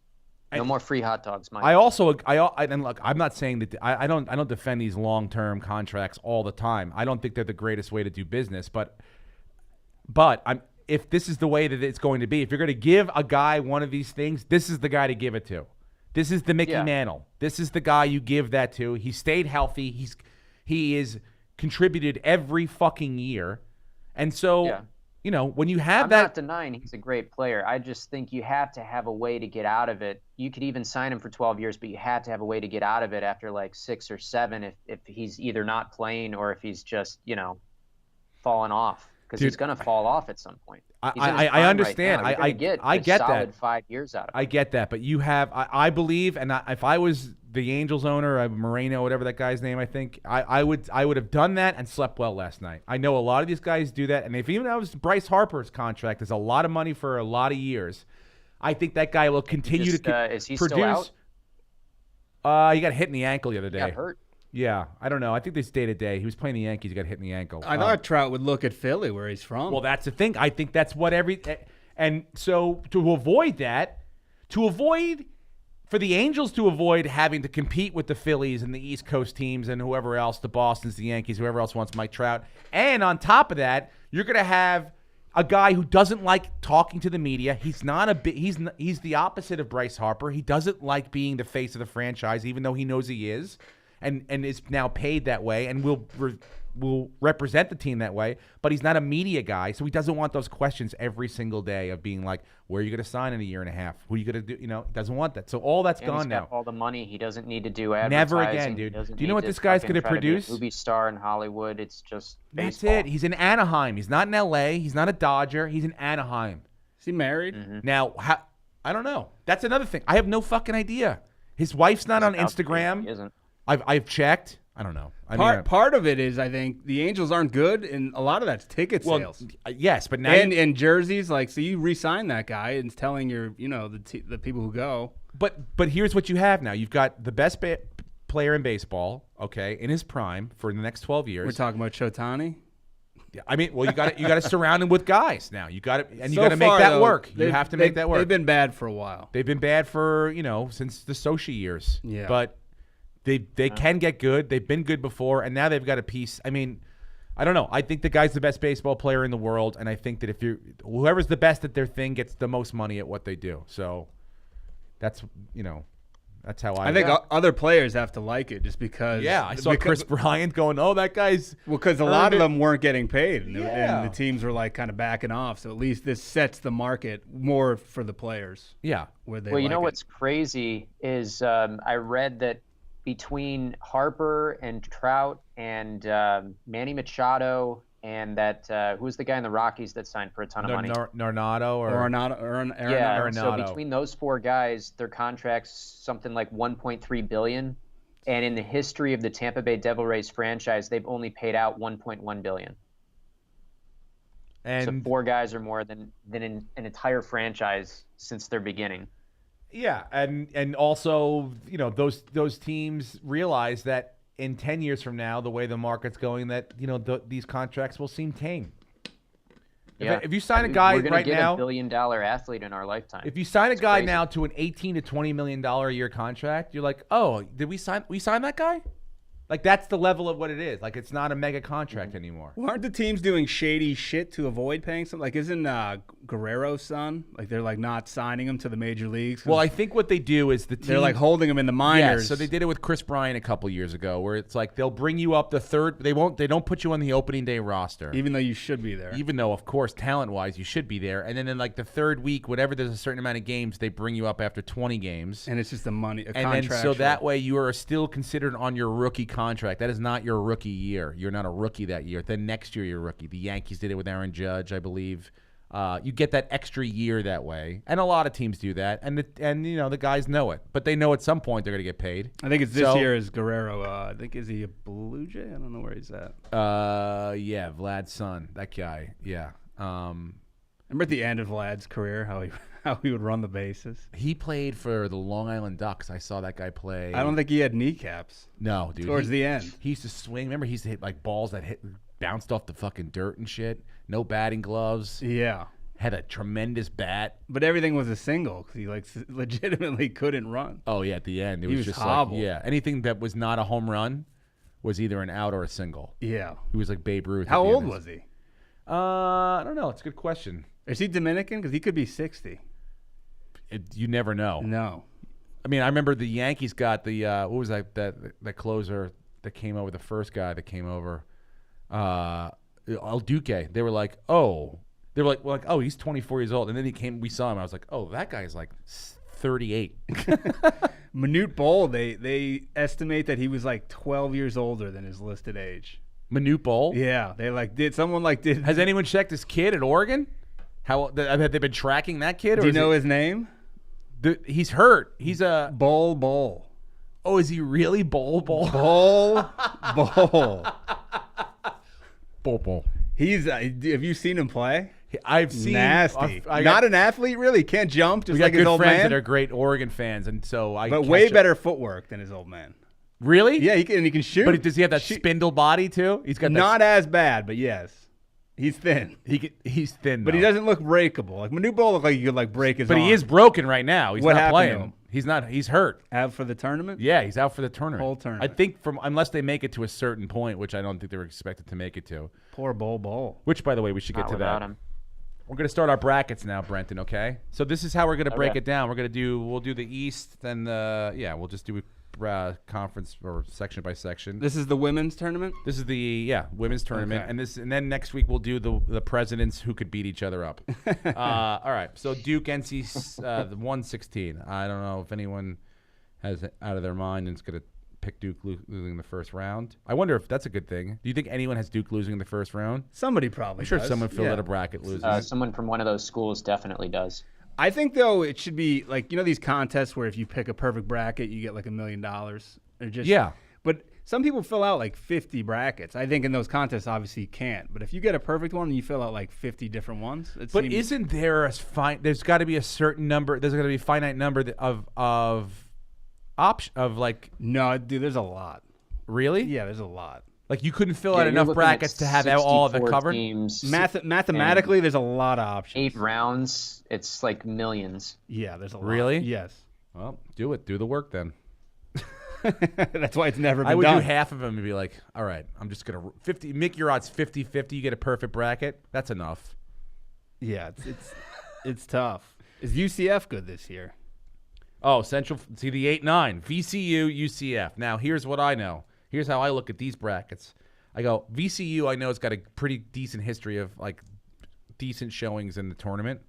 No more free hot dogs, Mike. And look, I'm not saying that I don't defend these long-term contracts all the time. I don't think they're the greatest way to do business, but if this is the way that it's going to be, if you're going to give a guy one of these things, this is the guy to give it to. This is the Mickey Mantle. This is the guy you give that to. He stayed healthy. He is contributed every fucking year, and so. You know, when you have I'm not denying he's a great player. I just think you have to have a way to get out of it. You could even sign him for 12 years, but you have to have a way to get out of it after like 6 or 7 if he's either not playing or if he's just, falling off. Because he's going to fall off at some point. I understand. Right I get solid that. 5 years out of it. I get that, but you have. I believe, and if I was the Angels owner, Moreno, whatever that guy's name, I think I would have done that and slept well last night. I know a lot of these guys do that, and if even that was Bryce Harper's contract, is a lot of money for a lot of years. I think that guy will continue to is he produce. Still out? He got hit in the ankle the other day. Got hurt. Yeah, I don't know. I think this day to day. He was playing the Yankees. He got hit in the ankle. I thought Trout would look at Philly, where he's from. Well, that's the thing. I think that's what and so to avoid that, for the Angels to avoid having to compete with the Phillies and the East Coast teams and whoever else, the Bostons, the Yankees, whoever else wants Mike Trout, and on top of that, you're going to have a guy who doesn't like talking to the media. He's not he's the opposite of Bryce Harper. He doesn't like being the face of the franchise, even though he knows he is. And is now paid that way and will represent the team that way, but he's not a media guy, so he doesn't want those questions every single day of being like, where are you going to sign in a year and a half? Who are you going to do? He doesn't want that. So all that's gone now. He's got all the money. He doesn't need to do advertising. Never again, dude. Do you know what this guy's going to produce? Movie star in Hollywood. It's just baseball. That's it. He's in Anaheim. He's not in L.A. He's not a Dodger. He's in Anaheim. Is he married? Mm-hmm. Now, I don't know. That's another thing. I have no fucking idea. His wife's not on Instagram. He isn't. I've checked. I don't know. Part of it is I think the Angels aren't good, and a lot of that's ticket sales. Yes, but now and jerseys, like, so you re-sign that guy and it's telling your the people who go. But here's what you have now. You've got the best player in baseball, okay, in his prime for the next 12 years. We're talking about Shotani. Yeah, I mean, well, you got to surround him with guys now. You got to make that work. You have to make that work. They've been bad for a while. They've been bad for since the Sochi years. Yeah, but. They can get good. They've been good before, and now they've got a piece. I mean, I don't know. I think the guy's the best baseball player in the world, and I think that whoever's the best at their thing gets the most money at what they do. So that's that's how I think other players have to like it just because. Yeah, I saw Chris Bryant going, "Oh, that guy's." Well, because a lot of them weren't getting paid, and the teams were like kind of backing off. So at least this sets the market more for the players. Yeah. What's crazy is I read that. Between Harper and Trout and Manny Machado and that who's the guy in the Rockies that signed for a ton of money? Arenado. So between those 4 guys, their contracts something like $1.3 billion, and in the history of the Tampa Bay Devil Rays franchise, they've only paid out $1.1 billion. And so 4 guys are more than in an entire franchise since their beginning. Yeah, and also, those teams realize that in 10 years from now, the way the market's going, that these contracts will seem tame. Yeah. If you sign a guy right now, $1 billion athlete in our lifetime. If you sign a guy now to an $18 to $20 million a year contract, you're like, oh, did we sign that guy? Like, that's the level of what it is. Like, it's not a mega contract anymore. Well, aren't the teams doing shady shit to avoid paying something? Like, isn't Guerrero's son? Like, they're, like, not signing him to the major leagues? Well, I think what they do is they're, like, holding him in the minors. Yeah, so they did it with Chris Bryant a couple years ago, where it's like they'll bring you up the third. They don't put you on the opening day roster. Even though you should be there. Even though, of course, talent-wise, you should be there. And then in, like, the third week, whatever, there's a certain amount of games, they bring you up after 20 games. And it's just a contract. And then, so that way you are still considered on your rookie contract. That is not your rookie year. You're not a rookie that year. Then next year you're a rookie. The Yankees did it with Aaron Judge, I believe. You get that extra year that way, and a lot of teams do that. And the guys know it, but they know at some point they're going to get paid. I think it's this year is Guerrero. I think is he a Blue Jay? I don't know where he's at. Yeah, Vlad's son, that guy. Yeah. Remember at the end of Vlad's career how he would run the bases? He played for the Long Island Ducks. I saw that guy play. I don't think he had kneecaps. No, dude. Towards the end. He used to swing. Remember, he used to hit like balls that bounced off the fucking dirt and shit. No batting gloves. Yeah. had a tremendous bat. But everything was a single because he like legitimately couldn't run. Oh yeah, at the end He was just hobbled. like anything that was not a home run was either an out or a single. Yeah. He was like Babe Ruth. How old was he? I don't know. It's a good question. Is he Dominican? Because he could be 60. You never know. No. I mean, I remember the Yankees got the what was that closer that came over, the first guy that came over, El Duque. They were like, oh, he's 24 years old, and then we saw him. I was like, oh, that guy's like 38. Manute Bol, they estimate that he was like 12 years older than his listed age. Manute Bol? Yeah, did. Has anyone checked his kid at Oregon? Have they been tracking that kid? Do you know his name? He's hurt. He's a Bol. Oh, is he really Bol? Bol. Bol. He's. Have you seen him play? I've seen. Nasty. Not an athlete, really. Can't jump. Just we got like his good old friends man. that are great Oregon fans, and so But way better footwork than his old man. Really? Yeah, he can shoot. But does he have that spindle body too? He's got not as bad, but yes. He's thin. He's thin, but he doesn't look breakable. Like Manute Bol looked like he could like break his arm. But he is broken right now. He's What not happened playing. to him? He's not. He's hurt. Out for the tournament? Yeah, he's out for the tournament. Whole tournament. I think unless they make it to a certain point, which I don't think they were expected to make it to. Poor Bol. Which, by the way, we should get to that. Him. We're going to start our brackets now, Brenton, okay? So this is how we're going to break it down. We'll do the East, then we'll just do conference or section by section. This is the women's tournament? This is the women's tournament. Okay. And then next week we'll do the presidents who could beat each other up. All right. So Duke NC the 116. I don't know if anyone has it out of their mind and is going to pick Duke losing the first round. I wonder if that's a good thing. Do you think anyone has Duke losing in the first round? Somebody probably I'm sure does. someone filled out a bracket losing. Someone from one of those schools definitely does. I think, though, it should be like, these contests where if you pick a perfect bracket, you get like $1 million. Yeah. But some people fill out like 50 brackets. I think in those contests, obviously, you can't. But if you get a perfect one and you fill out like 50 different ones, isn't there there's got to be a certain number, there's got to be a finite number No, dude, there's a lot. Really? Yeah, there's a lot. Like you couldn't fill out enough brackets to have all of it covered? Teams, mathematically, there's a lot of options. 8 rounds, it's like millions. Yeah, there's a lot. Really? Yes. Well, do it. Do the work then. That's why it's never been done. done. I would do half of them and be like, all right, I'm just going to make your odds 50-50. You get a perfect bracket. That's enough. Yeah, it's tough. Is UCF good this year? Oh, Central. See the 8-9. VCU, UCF. Now, here's what I know. Here's how I look at these brackets. I go, VCU, I know it's got a pretty decent history of like decent showings in the tournament.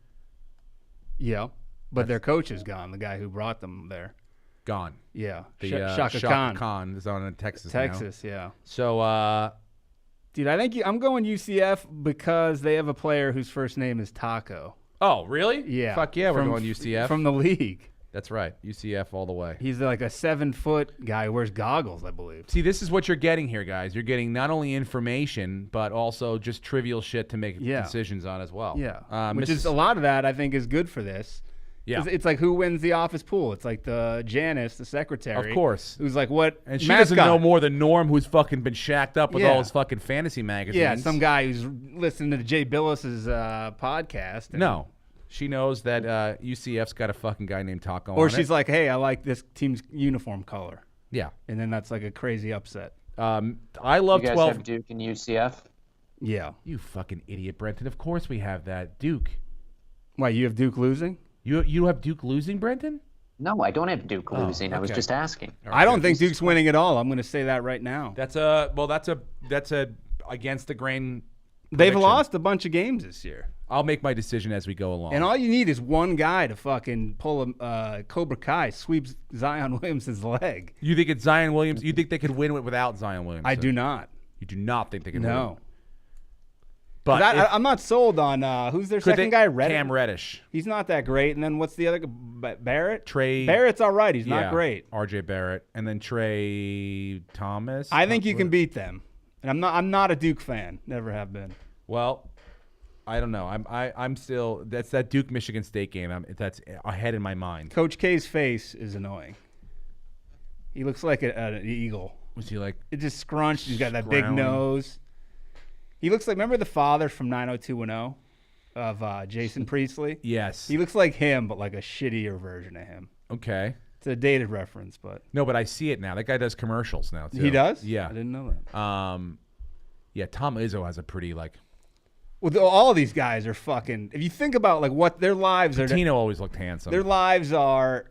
Yeah, but their coach is gone, the guy who brought them there. Gone. Yeah. Shaka Khan is on in Texas now. Yeah. So, dude, I think I'm going UCF because they have a player whose first name is Taco. Oh, really? Yeah. Fuck yeah, we're going UCF. From the league. That's right. UCF all the way. He's like a 7-foot guy who wears goggles, I believe. See, this is what you're getting here, guys. You're getting not only information, but also just trivial shit to make decisions on as well. Yeah. Which is a lot of that, I think, is good for this. Yeah. It's like who wins the office pool. It's like the Janice, the secretary. Of course. Who's like, what? And she doesn't know more than Norm, who's fucking been shacked up with all his fucking fantasy magazines. Yeah, some guy who's listening to Jay Billis's podcast. No. She knows that UCF's got a fucking guy named Taco Or on she's it. like, hey, I like this team's uniform color. Yeah. And then that's like a crazy upset. I love you guys 12. have Duke and UCF? Yeah. You fucking idiot, Brenton. Of course we have that. Duke. Why, you have Duke losing? You have Duke losing, Brenton? No, I don't have Duke losing. Okay. I was just asking. Right, I don't think Duke's winning at all. I'm going to say that right now. That's a against the grain prediction. They've lost a bunch of games this year. I'll make my decision as we go along. And all you need is one guy to fucking pull a Cobra Kai, sweeps Zion Williamson's leg. You think it's Zion Williams? You think they could win without Zion Williams? I do not. You do not think they can win? No. But I'm not sold on who's their second guy? Cam Reddish. He's not that great. And then what's the other guy? Barrett? Trey. Barrett's all right. He's not great. RJ Barrett. And then Trey Thomas. I think you can beat them. And I'm not a Duke fan. Never have been. Well, I don't know. I'm still. That's that Duke Michigan State game. That's ahead in my mind. Coach K's face is annoying. He looks like an eagle. Was he like? It just scrunched. He's got that big nose. He looks like. Remember the father from 90210? of Jason Priestley. Yes. He looks like him, but like a shittier version of him. Okay. It's a dated reference, but no, but I see it now. That guy does commercials now too. He does? Yeah. I didn't know that. Yeah, Tom Izzo has a pretty Well, all of these guys are fucking. If you think about like what their lives are, Patino always looked handsome. Their lives are,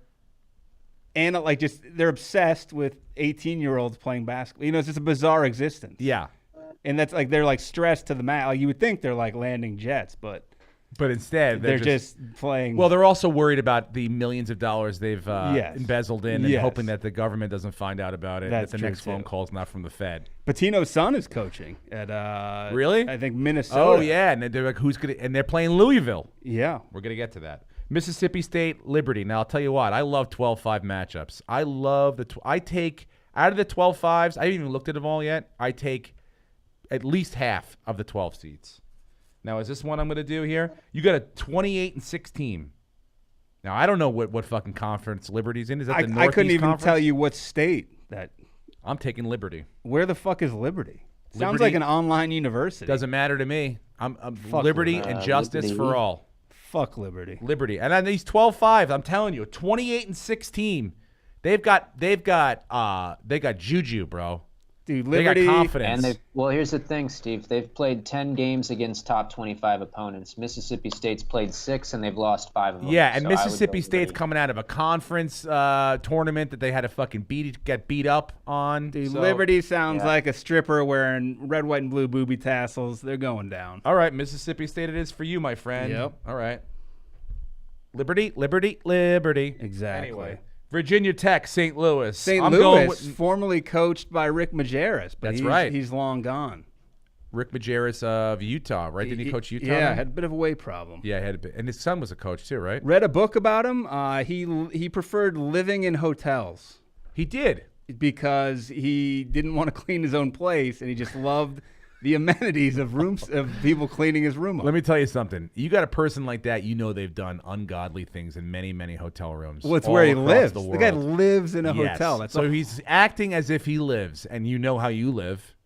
and like just they're obsessed with 18-year-olds playing basketball. You know, it's just a bizarre existence. Yeah, and that's like they're like stressed to the max. Like you would think they're like landing jets, but instead they're just playing. Well, they're also worried about the millions of dollars they've embezzled in, and hoping that the government doesn't find out about it. That's that the true next phone call is not from the Fed. Patino's son is coaching at really? I think Minnesota. Oh yeah, and they're like, who's gonna? And they're playing Louisville. Yeah, we're gonna get to that. Mississippi State, Liberty. Now I'll tell you what, I love 12-5 matchups. I love I take out of the 12-5s. I haven't even looked at them all yet. I take at least half of the 12 seats. Now, is this one I'm going to do here? You got a 28-6 team. Now, I don't know what fucking conference Liberty's in. Is that the Northeast I couldn't even Conference? tell you what state that. I'm taking Liberty. Where the fuck is Liberty? Sounds like an online university. Doesn't matter to me. I'm Liberty and justice Liberty. for all. Fuck Liberty. Liberty. And on these 12-5, I'm telling you, a 28-6 team. They've got juju, bro. Dude, Liberty. They got confidence. And well, here's the thing, Steve. They've played 10 games against top 25 opponents. Mississippi State's played 6, and they've lost 5 of them. Yeah, and So Mississippi State's coming out of a conference tournament that they had to fucking get beat up on. Dude, Liberty sounds like a stripper wearing red, white, and blue booby tassels. They're going down. All right, Mississippi State it is for you, my friend. Yep. All right. Liberty, Liberty, Liberty. Exactly. Anyway. Virginia Tech, St. Louis. St. Louis, formerly coached by Rick Majerus. But That's right. He's long gone. Rick Majerus of Utah, right? Didn't he coach Utah? Yeah, had a bit of a weight problem. Yeah, he had a bit. And his son was a coach too, right? Read a book about him. He preferred living in hotels. He did. Because he didn't want to clean his own place, and he just loved the amenities of rooms of people cleaning his room up. Let me tell you something. You got a person like that, you know they've done ungodly things in many, many hotel rooms. Well, it's where he lives. The guy lives in a hotel. That's so he's acting as if he lives, and you know how you live.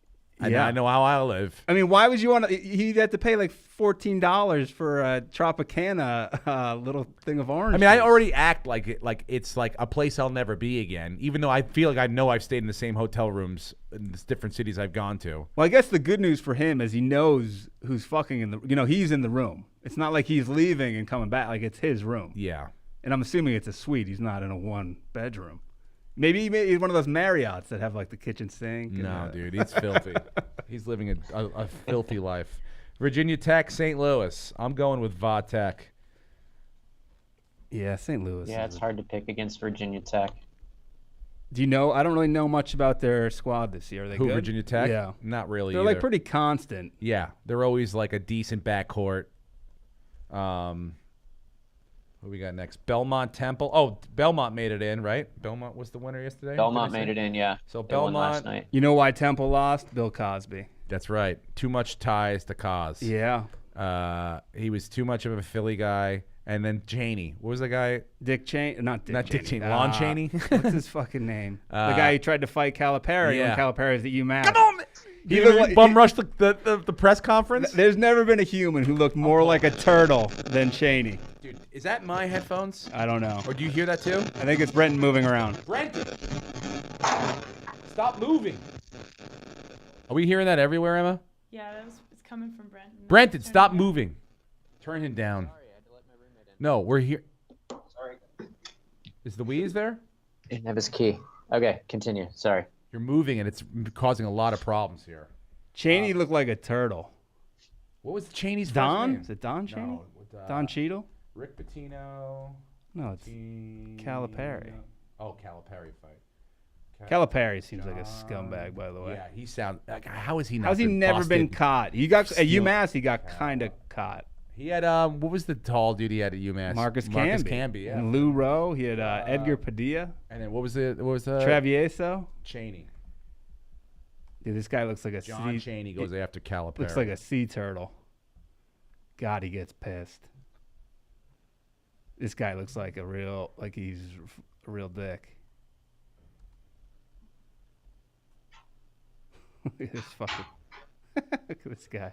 And I know how I live. I mean, why would you want to? He'd have to pay like $14 for a Tropicana little thing of orange. I mean, I already act like it's like a place I'll never be again, even though I feel like I know I've stayed in the same hotel rooms in the different cities I've gone to. Well, I guess the good news for him is he knows who's fucking in the. You know, he's in the room. It's not like he's leaving and coming back. Like it's his room. Yeah. And I'm assuming it's a suite. He's not in a 1-bedroom. Maybe he's one of those Marriotts that have like the kitchen sink. No, dude, he's filthy. He's living a filthy life. Virginia Tech, St. Louis. I'm going with Va Tech. Yeah, St. Louis. Yeah, it's hard to pick against Virginia Tech. Do you know? I don't really know much about their squad this year. Are they good? Virginia Tech? Yeah. Not really. They're either. like pretty constant. Yeah, they're always like a decent backcourt. What we got next? Belmont Temple. Oh, Belmont made it in, right? Belmont was the winner yesterday? Belmont made it in, yeah. So They won Belmont. last night. You know why Temple lost? Bill Cosby. That's right. Too much ties to Cos. Yeah. He was too much of a Philly guy. And then Cheney. What was the guy? Dick Cheney. Not Dick Cheney. Lon Chaney? What's his fucking name? The guy who tried to fight Calipari when Calipari was at UMass. Come on! He looked like bum rushed the press conference. There's never been a human who looked more like a turtle than Cheney. Dude, is that my headphones? I don't know. Or do you hear that too? I think it's Brenton moving around. Brenton! Stop moving. Are we hearing that everywhere, Emma? Yeah, it's coming from Brenton. Brenton, stop moving. Turn him down. Sorry, I had to let my roommate in. No, we're here. Sorry. Is the Wheeze there? He didn't have his key. Okay, continue. Sorry. You're moving, and it's causing a lot of problems here. Cheney looked like a turtle. What was Cheney's Don? first name? Is it Don Cheney? No, Don Cheadle? Rick Pitino. No, it's Calipari. Oh, Calipari fight. Calipari seems like a scumbag, by the way. Yeah, he sounds. Like, how is he not? How's he never been caught? He got at UMass. He got kind of caught. He had what was the tall dude he had at UMass? Marcus Camby, yeah. And Lou Rowe. He had Edgar Padilla. And then what was the Travieso. Cheney. Dude, this guy looks like a John Cheney goes after Calipari. Looks like a sea turtle. God, he gets pissed. This guy looks like he's a real dick. Look at this fucking. Look at this guy.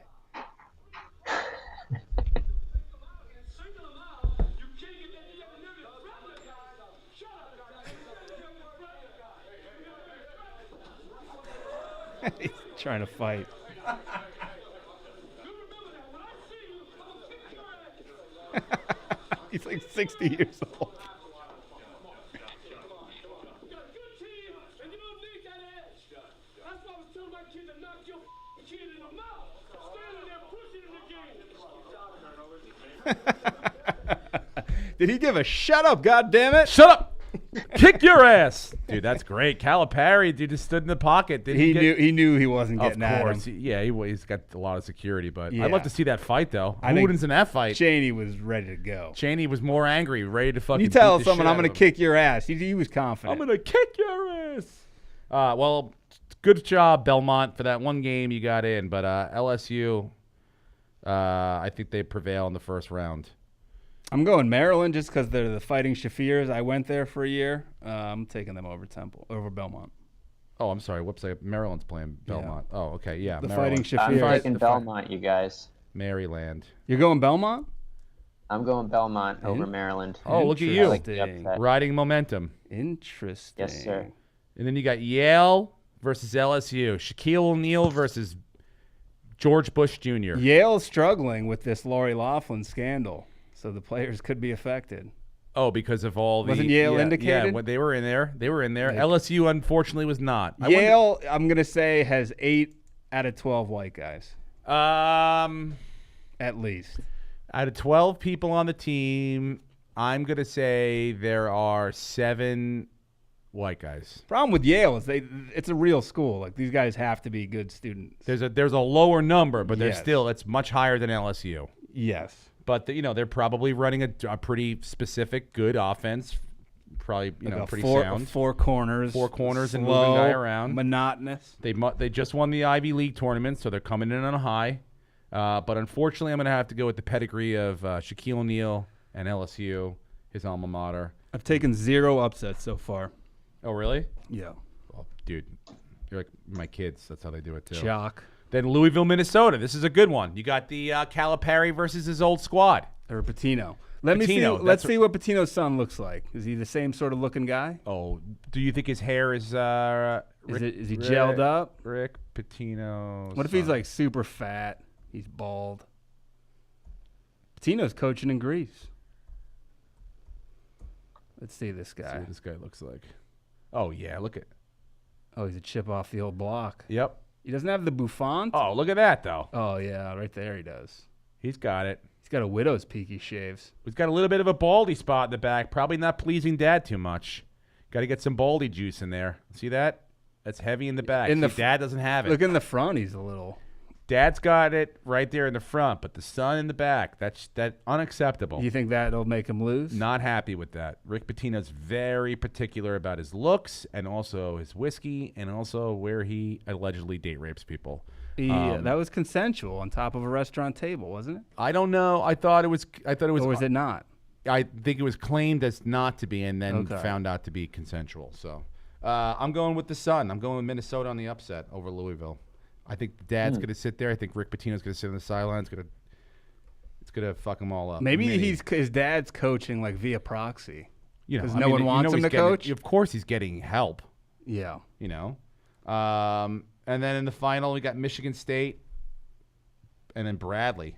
Trying to fight. He's like 60 years old. Did he give a shut up, goddammit? Shut up! Kick your ass! Dude, that's great. Calipari, dude, just stood in the pocket. He knew he wasn't getting at him. He's got a lot of security, but I'd love to see that fight, though. Who wins in that fight? Cheney was ready to go. Cheney was more angry, ready to fucking You tell beat the someone, shit I'm going to kick your ass. He was confident. I'm going to kick your ass. Well, good job, Belmont, for that one game you got in. But LSU, I think they prevail in the first round. I'm going Maryland just because they're the Fighting Shafirs. I went there for a year. I'm taking them over Belmont. Oh, I'm sorry. Whoops, Maryland's playing Belmont. Yeah. Oh, okay, yeah. The Maryland. Fighting Shafirs. I'm taking Belmont, you guys. Maryland. You're going Belmont? I'm going Belmont over Maryland. Oh, look at you. Like the upset. Riding momentum. Interesting. Yes, sir. And then you got Yale versus LSU. Shaquille O'Neal versus George Bush Jr. Yale's struggling with this Lori Loughlin scandal. So the players could be affected. Oh, because of all the... Wasn't Yale indicated? Yeah, they were in there. LSU, unfortunately, was not. Yale, I'm going to say, has 8 out of 12 white guys. At least. Out of 12 people on the team, I'm going to say there are 7 white guys. Problem with Yale is it's a real school. Like, these guys have to be good students. There's a lower number, but it's much higher than LSU. Yes. But they're probably running a pretty specific, good offense. Probably pretty sound. Four corners and moving guy around. Monotonous. They just won the Ivy League tournament, so they're coming in on a high. But unfortunately, I'm going to have to go with the pedigree of Shaquille O'Neal and LSU, his alma mater. I've taken 0 upsets so far. Oh, really? Yeah. Well, dude, you're like my kids. That's how they do it too. Shock. Then Louisville, Minnesota. This is a good one. You got the Calipari versus his old squad. Or Pitino. Let's see what Pitino's son looks like. Is he the same sort of looking guy? Oh, do you think his hair is? Is he gelled up? Rick Pitino. What if he's like super fat? He's bald. Pitino's coaching in Greece. Let's see this guy. Let's see what this guy looks like. Oh yeah, look at. Oh, he's a chip off the old block. Yep. He doesn't have the bouffant. Oh, look at that, though. Oh, yeah, right there he does. He's got it. He's got a widow's peak he shaves. He's got a little bit of a baldy spot in the back. Probably not pleasing Dad too much. Got to get some baldy juice in there. See that? That's heavy in the back. Dad doesn't have it. Look in the front. He's a little. Dad's got it right there in the front, but the son in the back, that's unacceptable. You think that'll make him lose? Not happy with that. Rick Pitino's very particular about his looks and also his whiskey and also where he allegedly date rapes people. Yeah, that was consensual on top of a restaurant table, wasn't it? I don't know. I thought it was. Or was it not? I think it was claimed as not to be, and then found out to be consensual. So I'm going with the son. I'm going with Minnesota on the upset over Louisville. I think Dad's going to sit there. I think Rick Pitino's going to sit on the sidelines. It's going to fuck them all up. Maybe his dad's coaching like via proxy. Because no one wants him to coach. Of course, he's getting help. Yeah. And then in the final, we got Michigan State, and then Bradley.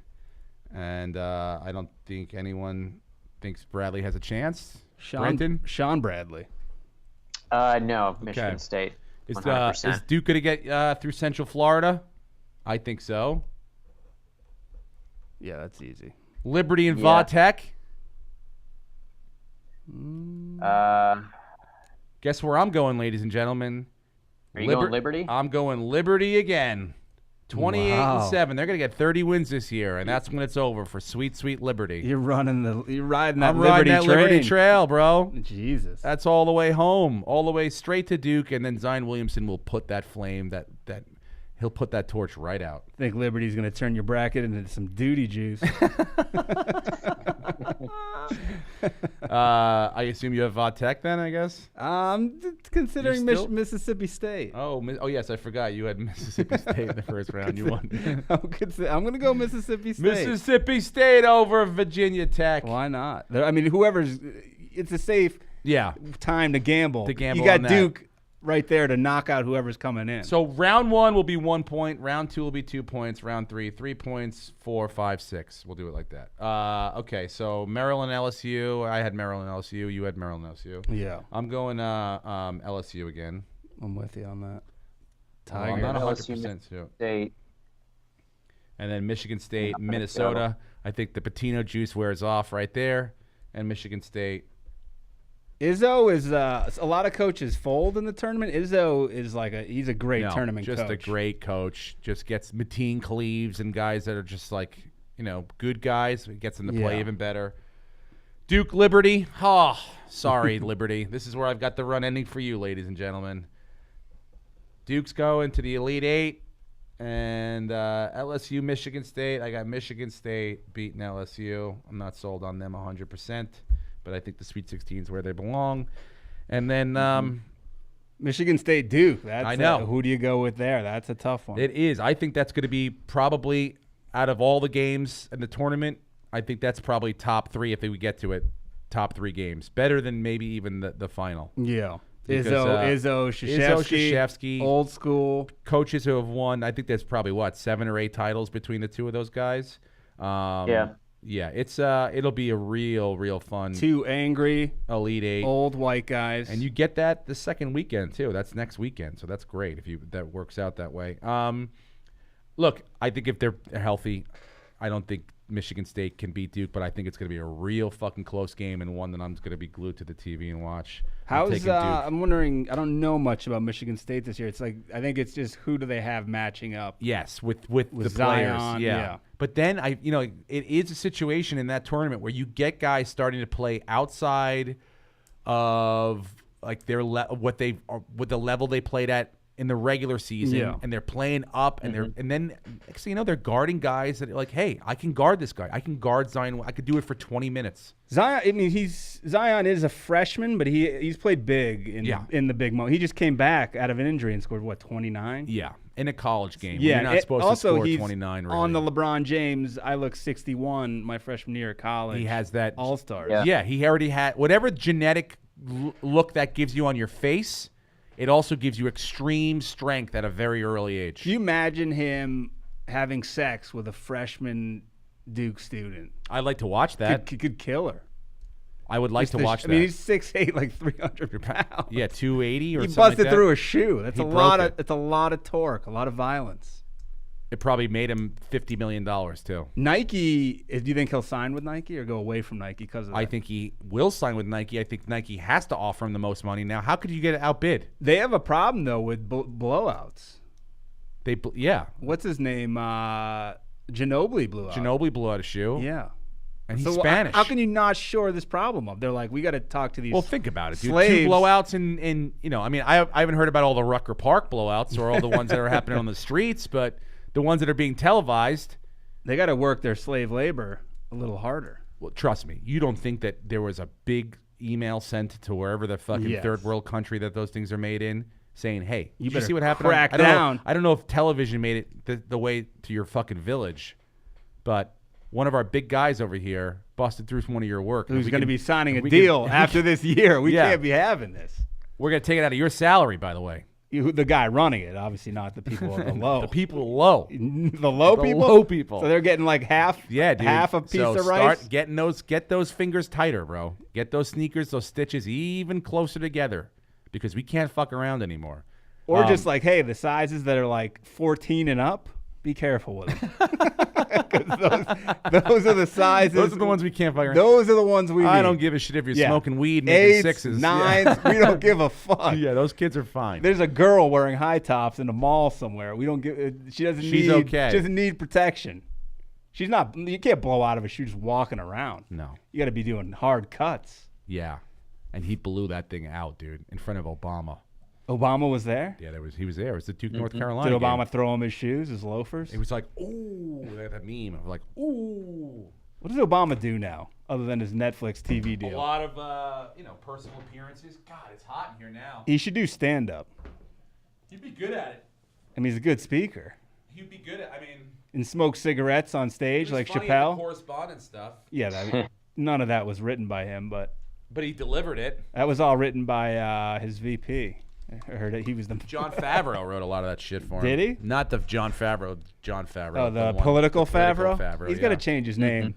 And I don't think anyone thinks Bradley has a chance. Brenton? Sean Bradley. No, Michigan State. Is Duke going to get through Central Florida? I think so. Yeah, that's easy. Liberty and Vatech? Guess where I'm going, ladies and gentlemen. Are you going Liberty? I'm going Liberty again. 28-7. They're going to get 30 wins this year, and that's when it's over for sweet, sweet Liberty. You're riding that Liberty trail, bro. Jesus. That's all the way home, all the way straight to Duke, and then Zion Williamson will put that flame, he'll put that torch right out. I think Liberty's going to turn your bracket into some duty juice. I assume you have Vatech then, I guess? Considering Mississippi State. Oh, yes, I forgot. You had Mississippi State in the first round. You won. I'm going to go Mississippi State. Mississippi State over Virginia Tech. Why not? I mean, it's a safe time to gamble. You got Duke right there to knock out whoever's coming in. So round 1 will be 1 point. Round 2 will be 2 points. Round 3, 3 points. 4, 5, 6. We'll do it like that. Okay, so Maryland, LSU. I had Maryland, LSU. You had Maryland, LSU. Yeah. I'm going LSU again. I'm with you on that. I'm not 100% sure. And then Michigan State, Minnesota. I think the Patino juice wears off right there. And Michigan State. Izzo is a lot of coaches fold in the tournament. Izzo is he's a great tournament coach. Just a great coach. Just gets Mateen Cleaves and guys that are just good guys. Gets them to play even better. Duke Liberty. Oh, sorry, Liberty. This is where I've got the run ending for you, ladies and gentlemen. Duke's going to the Elite Eight. And LSU, Michigan State. I got Michigan State beating LSU. I'm not sold on them 100%. But I think the Sweet 16 is where they belong. And then Michigan State Duke. I know. Who do you go with there? That's a tough one. It is. I think that's going to be probably, out of all the games in the tournament, I think that's probably top 3 if we get to it. Top 3 games. Better than maybe even the final. Yeah. Because, Izzo, Krzyzewski, old school. Coaches who have won, I think there's probably, 7 or 8 titles between the two of those guys. Yeah, it's it'll be a real fun. 2 angry Elite 8 old white guys, and you get that the second weekend too. That's next weekend, so that's great if that works out that way. Look, I think if they're healthy, I don't think Michigan State can beat Duke, but I think it's going to be a real fucking close game and one that I'm going to be glued to the TV and watch. I'm wondering. I don't know much about Michigan State this year. It's I think it's just who do they have matching up? Yes, with the Zion, players. Yeah. But then it is a situation in that tournament where you get guys starting to play outside of their what the level they played at in the regular season, and they're playing up, and then next thing you know, they're guarding guys that are like, hey, I can guard this guy. I can guard Zion. I could do it for 20 minutes. Zion. I mean, Zion is a freshman, but he's played big in the big moment. He just came back out of an injury and scored 29. Yeah, in a college game. Yeah, you're not supposed to score 29. Really. On the LeBron James, I look 61 my freshman year of college. He has that All-Stars. Yeah, he already had whatever genetic look that gives you on your face. It also gives you extreme strength at a very early age. Can you imagine him having sex with a freshman Duke student? I'd like to watch that. Could kill her. I would like to watch that. I mean, he's 6'8", 300 pounds. Yeah, 280 or something. He busted through a shoe. That's a lot of torque, a lot of violence. It probably made him $50 million too. Nike. Do you think he'll sign with Nike or go away from Nike because of that? I think he will sign with Nike. I think Nike has to offer him the most money now. How could you get outbid? They have a problem though with blowouts. What's his name? Ginobili blew out. Ginobili blew out a shoe. Yeah. And he's Spanish. How can you not shore this problem up? They're like, we got to talk to these. Well, think about it, dude. Slaves. 2 blowouts, and I mean, I haven't heard about all the Rucker Park blowouts or all the ones that are happening on the streets, but the ones that are being televised, they got to work their slave labor a little harder. Well, trust me, you don't think that there was a big email sent to wherever the fucking third world country that those things are made in, saying, "Hey, did you see what happened?" Crack down. I don't know if television made it the way to your fucking village, but one of our big guys over here busted through one of your work. Who's going to be signing a deal after this year? We can't be having this. We're going to take it out of your salary, by the way. The guy running it, obviously not the people on the low. The people low. The low people? Low people. So they're getting like half a piece of rice? Get those fingers tighter, bro. Get those sneakers, those stitches even closer together because we can't fuck around anymore. Or just like, hey, the sizes that are like 14 and up, be careful with them. those are the sizes. Those are the ones we can't fuck around. Those are the ones we need. I don't give a shit if you're smoking weed making 6s. 9s, we don't give a fuck. Yeah, those kids are fine. There's a girl wearing high tops in a mall somewhere. We don't give. She doesn't need protection. She's not. You can't blow out of a shoe just walking around. No. You got to be doing hard cuts. Yeah, and he blew that thing out, dude, in front of Obama. Obama was there? Yeah, he was there. It was the Duke, North Carolina Did Obama game. throw him his shoes, his loafers? It was like, ooh, that meme. I was like, ooh. What does Obama do now, other than his Netflix TV deal? A lot of, personal appearances. God, it's hot in here now. He should do stand-up. He'd be good at it. I mean, he's a good speaker. He'd be good at it. And smoke cigarettes on stage like Chappelle. Correspondence stuff. Yeah, none of that was written by him, but he delivered it. That was all written by his VP. I heard it. He was the John Favreau wrote a lot of that shit for him. Did he? Not the John Favreau. Oh, the political Favreau? He's got to change his name.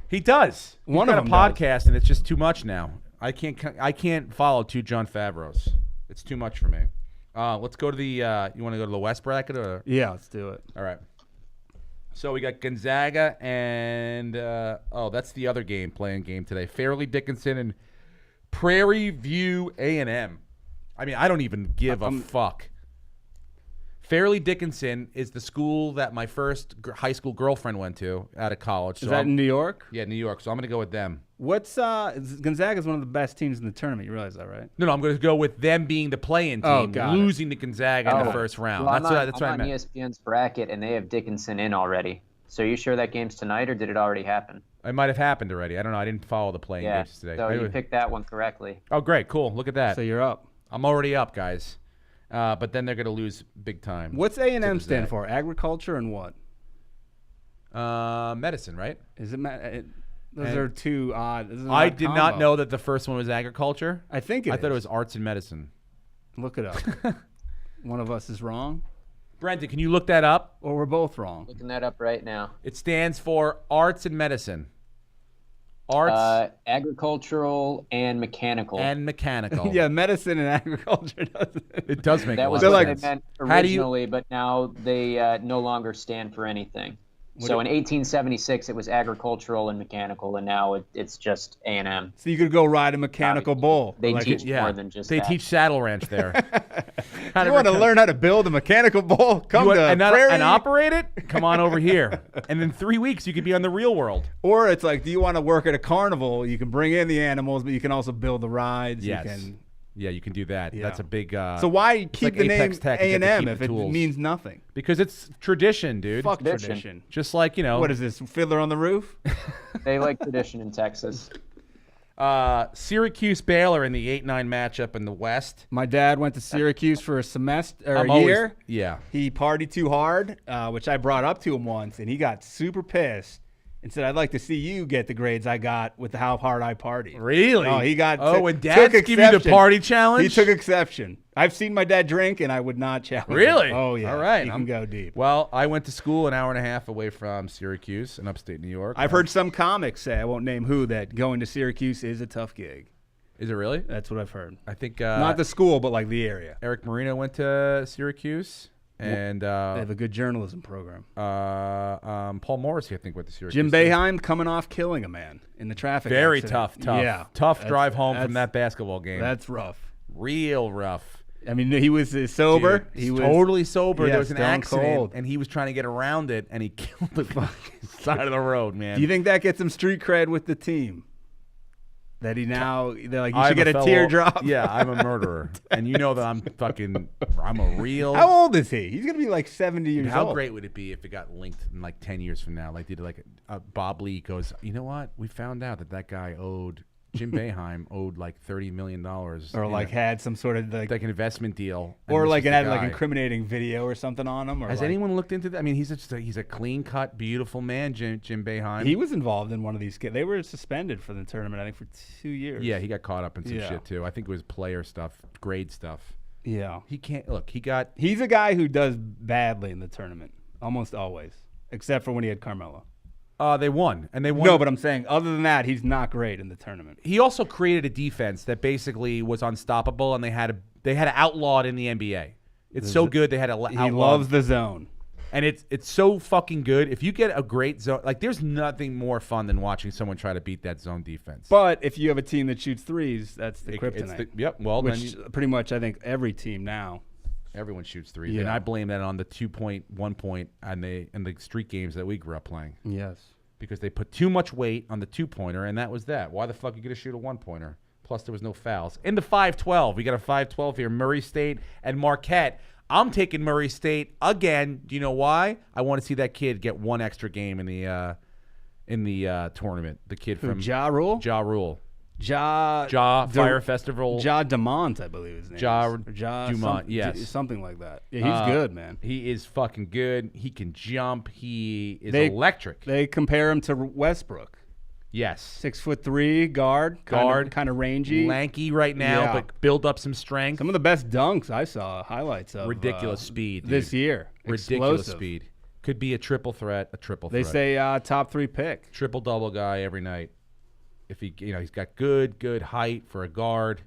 He does. One He's of got them a podcast, and it's just too much now. I can't follow 2 John Favreaus. It's too much for me. Let's go to the. You want to go to the West bracket or? Yeah, let's do it. All right. So we got Gonzaga and that's the other playing game today. Fairleigh Dickinson and Prairie View A&M. I mean, I don't even give a fuck. Fairleigh Dickinson is the school that my first high school girlfriend went to out of college. Is that in New York? Yeah, New York. So I'm going to go with them. What's Gonzaga is one of the best teams in the tournament. You realize that, right? No, I'm going to go with them being the play-in team, losing to Gonzaga in the first round. Well, that's what I meant. meant. ESPN's bracket, and they have Dickinson in already. So are you sure that game's tonight, or did it already happen? It might have happened already. I don't know. I didn't follow the playing games today. So you picked that one correctly. Oh, great. Cool. Look at that. So you're up. I'm already up, guys. But then they're going to lose big time. What's A&M stand for? Agriculture and what? Medicine, right? Is it? Those are two odd. I did not know that the first one was agriculture. I think I thought it was arts and medicine. Look it up. One of us is wrong. Brenton, can you look that up? Or we're both wrong. Looking that up right now. It stands for arts and medicine. Arts, agricultural, and mechanical. Yeah, medicine and agriculture doesn't. It does make that a lot was of what sense. they meant originally, but now they no longer stand for anything. So in 1876, it was agricultural and mechanical, and now it's just A&M. So you could go ride a mechanical bull. They teach more than just that. They teach saddle ranch there. You want to learn how to build a mechanical bull? Come to Prairie and operate it? Come on over here. And in 3 weeks, you could be on the real world. Or it's like, do you want to work at a carnival? You can bring in the animals, but you can also build the rides. Yes. Yeah, you can do that. Yeah. That's a big. So why keep the name A&M if it tools. means nothing? Because it's tradition, dude. Fuck tradition. Just like, What is this, Fiddler on the Roof? They like tradition in Texas. Syracuse Baylor in the 8-9 matchup in the West. My dad went to Syracuse for a semester or a year. Yeah. He partied too hard, which I brought up to him once, and he got super pissed. And said, I'd like to see you get the grades I got with how hard I partied. Really? Oh, he got. when dads give you the party challenge? He took exception. I've seen my dad drink, and I would not challenge Really? him. Oh, yeah. All right. He can go deep. Well, I went to school an hour and a half away from Syracuse in upstate New York. I've heard some comics say, I won't name who, that going to Syracuse is a tough gig. Is it really? That's what I've heard. I think. Not the school, but like the area. Eric Marino went to Syracuse. And they have a good journalism program. Paul Morrissey, I think, went to Syracuse. Jim Boeheim coming off killing a man in the traffic accident. Tough. Yeah. Tough drive home from that basketball game. That's rough. Real rough. I mean, he was sober. Dude, he was totally sober. There was an accident, cold. and he was trying to get around it, and he killed the fucking side of the road, man. Do you think that gets him street cred with the team? That they're like, you should get a teardrop. Yeah, I'm a murderer. And you know that I'm a real. How old is he? He's going to be like 70 years old. How great would it be if it got linked in like 10 years from now? Like, Bob Lee goes, you know what? We found out that guy Jim Boeheim owed like $30 million. Or like had some sort of like an investment deal. Or like it had like incriminating video or something on him. Or has anyone looked into that? I mean, he's a clean-cut, beautiful man, Jim Boeheim. He was involved in one of these. They were suspended for the tournament, I think, for 2 years. Yeah, he got caught up in some shit too. I think it was player stuff, grade stuff. Yeah. He can't look. He's a guy who does badly in the tournament, almost always, except for when he had Carmelo. They won, and they won. No, but I'm saying other than that, he's not great in the tournament. He also created a defense that basically was unstoppable, and they had to outlaw it in the NBA. It's so good they had to outlaw. He loves the zone, and it's so fucking good. If you get a great zone, like there's nothing more fun than watching someone try to beat that zone defense. But if you have a team that shoots threes, that's the kryptonite. Yep. Well, which pretty much I think every team now. Everyone shoots threes, and I blame that on the 2-point, 1-point, and the street games that we grew up playing. Yes. Because they put too much weight on the 2-pointer, and that was that. Why the fuck are you going to shoot a 1-pointer? Plus, there was no fouls. In the 5-12, we got a 5-12 here, Murray State and Marquette. I'm taking Murray State again. Do you know why? I want to see that kid get one extra game in the tournament. The kid from Ja Rule? Ja Rule. Fire Festival. Ja Dumont, I believe his name is. Ja Dumont, yes. Something like that. Yeah, he's good, man. He is fucking good. He can jump. He is electric. They compare him to Westbrook. Yes. 6'3", guard, kind of rangy, lanky right now, but build up some strength. Some of the best dunks I saw, highlights of ridiculous speed this year. Ridiculous Explosive. speed. Could be a triple threat. They say top 3 pick. Triple double guy every night. If he's got good height for a guard,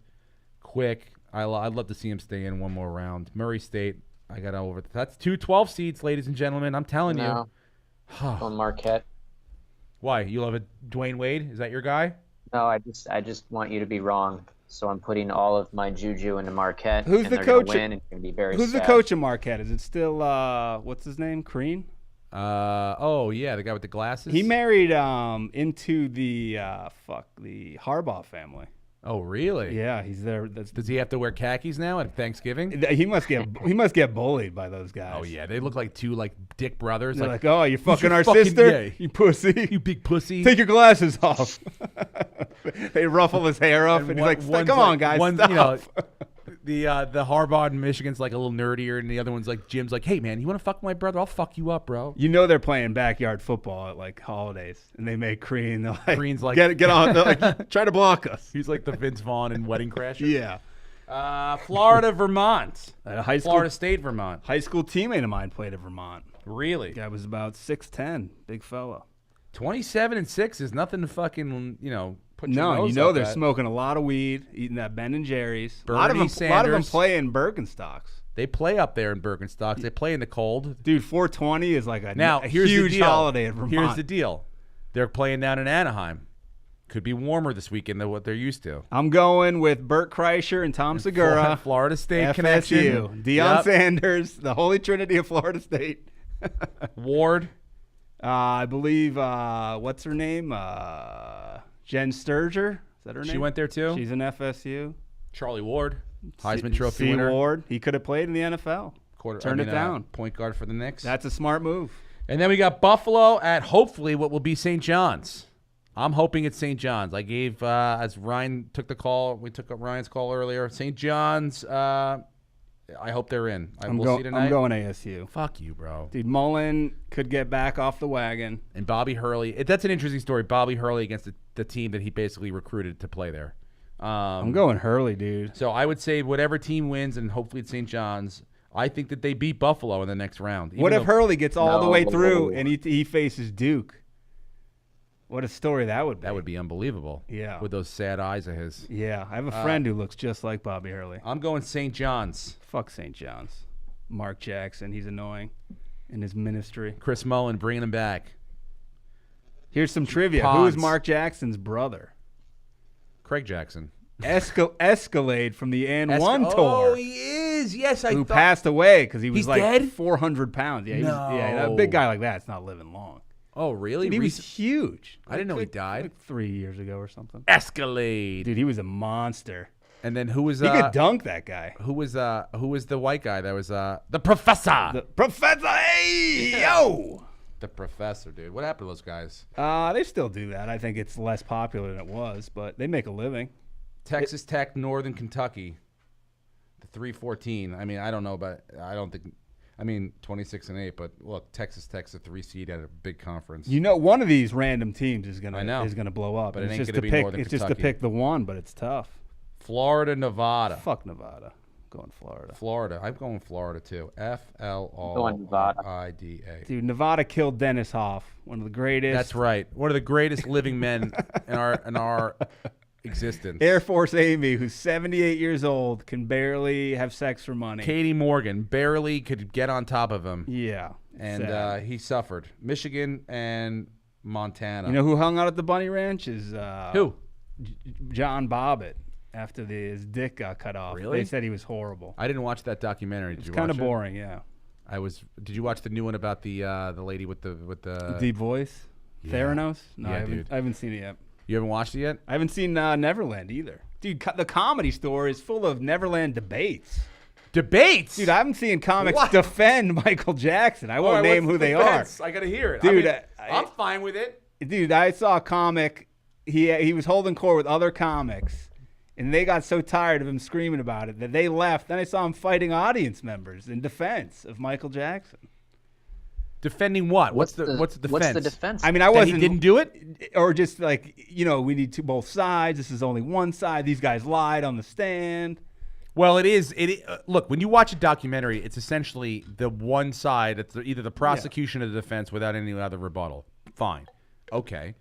quick. I'd love to see him stay in one more round. Murray State. I got over. That's 2 12 seeds, ladies and gentlemen. I'm telling you. On Marquette. Why? You love it, Dwayne Wade? Is that your guy? No, I just want you to be wrong. So I'm putting all of my juju into Marquette. Who's the coach? Win and be very Who's sad. the coach of Marquette? Is it still what's his name? Crean? The guy with the glasses. He married into the Harbaugh family. Oh, really? Yeah, he's there. Does he have to wear khakis now at Thanksgiving? He must get bullied by those guys. Oh yeah, they look like 2 dick brothers. They're like, oh, you're fucking our sister, yeah. you pussy, you big pussy. Take your glasses off. They ruffle his hair up, and he's like, come on, guys, stop. The Harbaugh in Michigan's like a little nerdier, and the other one's like Jim's like, hey man, you want to fuck my brother? I'll fuck you up, bro. You know they're playing backyard football at like holidays, and they make Crean. Crean's like, get on, like, try to block us. He's like the Vince Vaughn in Wedding Crashers. Yeah. Florida, Vermont. Florida State, Vermont. High school teammate of mine played at Vermont. Really? Guy was about 6'10", big fella. 27-6 is nothing to fucking put your No, nose you know up they're at. smoking a lot of weed, eating that Ben and Jerry's. A Bernie lot of them Sanders. play in Birkenstocks. They play up there in Birkenstocks. They play in the cold. Dude, 420 is like a here's huge the deal. holiday at Vermont. Here's the deal. They're playing down in Anaheim. Could be warmer this weekend than what they're used to. I'm going with Bert Kreischer and Tom Segura. Florida State FSU. connection. Deion Sanders, the holy trinity of Florida State. Ward. I believe, what's her name? Jen Sturger. Is that her name? She went there too? She's an FSU. Charlie Ward, Heisman Trophy winner. Ward. He could have played in the NFL. Turned it down. Point guard for the Knicks. That's a smart move. And then we got Buffalo at hopefully what will be St. John's. I'm hoping it's St. John's. I gave, as Ryan took the call, we took up Ryan's call earlier. St. John's, I hope they're in. We'll see tonight. I'm going ASU. Fuck you, bro. Dude, Mullen could get back off the wagon. And Bobby Hurley. That's an interesting story. Bobby Hurley against the team that he basically recruited to play there. I'm going Hurley, dude. So I would say whatever team wins, and hopefully it's St. John's, I think that they beat Buffalo in the next round. What if Hurley gets all the way through and he faces Duke? What a story that would be. That would be unbelievable. Yeah. With those sad eyes of his. Yeah. I have a friend who looks just like Bobby Hurley. I'm going St. John's. Fuck St. John's. Mark Jackson. He's annoying in his ministry. Chris Mullen bringing him back. Here's some trivia. Ponds. Who is Mark Jackson's brother? Craig Jackson. Escalade from the N1 tour. Oh, he is. Yes, who passed away because he was like dead? 400 pounds. Yeah, No. A big guy like that's not living long. Oh, really? Dude, he was huge. I didn't know he died. Like 3 years ago or something. Escalade. Dude, he was a monster. And then who was he could dunk that guy. Who was the white guy that was the professor? The professor. Hey, yo. The professor, dude. What happened to those guys? They still do that. I think it's less popular than it was, but they make a living. Texas Tech, Northern Kentucky. The 3-14. I mean, I don't know, but I don't think. I mean, 26-8, but look, Texas Tech's a 3 seed at a big conference. You know, one of these random teams is gonna blow up. But it ain't just gonna be Northern It's Kentucky. just to pick the one, but it's tough. Florida, Nevada. Fuck Nevada. Going Florida. Florida. I'm going Florida too. FLORIDA. Dude, Nevada killed Dennis Hoff, one of the greatest. That's right. One of the greatest living men in our existence. Air Force Amy, who's 78 years old, can barely have sex for money. Katie Morgan barely could get on top of him. Yeah. And he suffered. Michigan and Montana. You know who hung out at the Bunny Ranch is who? John Bobbitt. After his dick got cut off. Really? They said he was horrible. I didn't watch that documentary. Did you watch it? It's kind of boring, yeah. Did you watch the new one about the lady with the deep voice? Yeah. Theranos? No, yeah, I haven't seen it yet. You haven't watched it yet? I haven't seen Neverland either. Dude, the Comedy Store is full of Neverland debates. Debates? Dude, I haven't seen comics defend Michael Jackson. I won't name who they are. I got to hear it. Dude, I'm fine with it. Dude, I saw a comic. He was holding court with other comics. And they got so tired of him screaming about it that they left. Then I saw him fighting audience members in defense of Michael Jackson. Defending what? What's the defense? What's the defense? I mean, I wasn't. He didn't do it, or just like we need both sides. This is only one side. These guys lied on the stand. Well, it is. Look, when you watch a documentary, it's essentially the one side. It's either the prosecution or the defense without any other rebuttal. Fine, okay.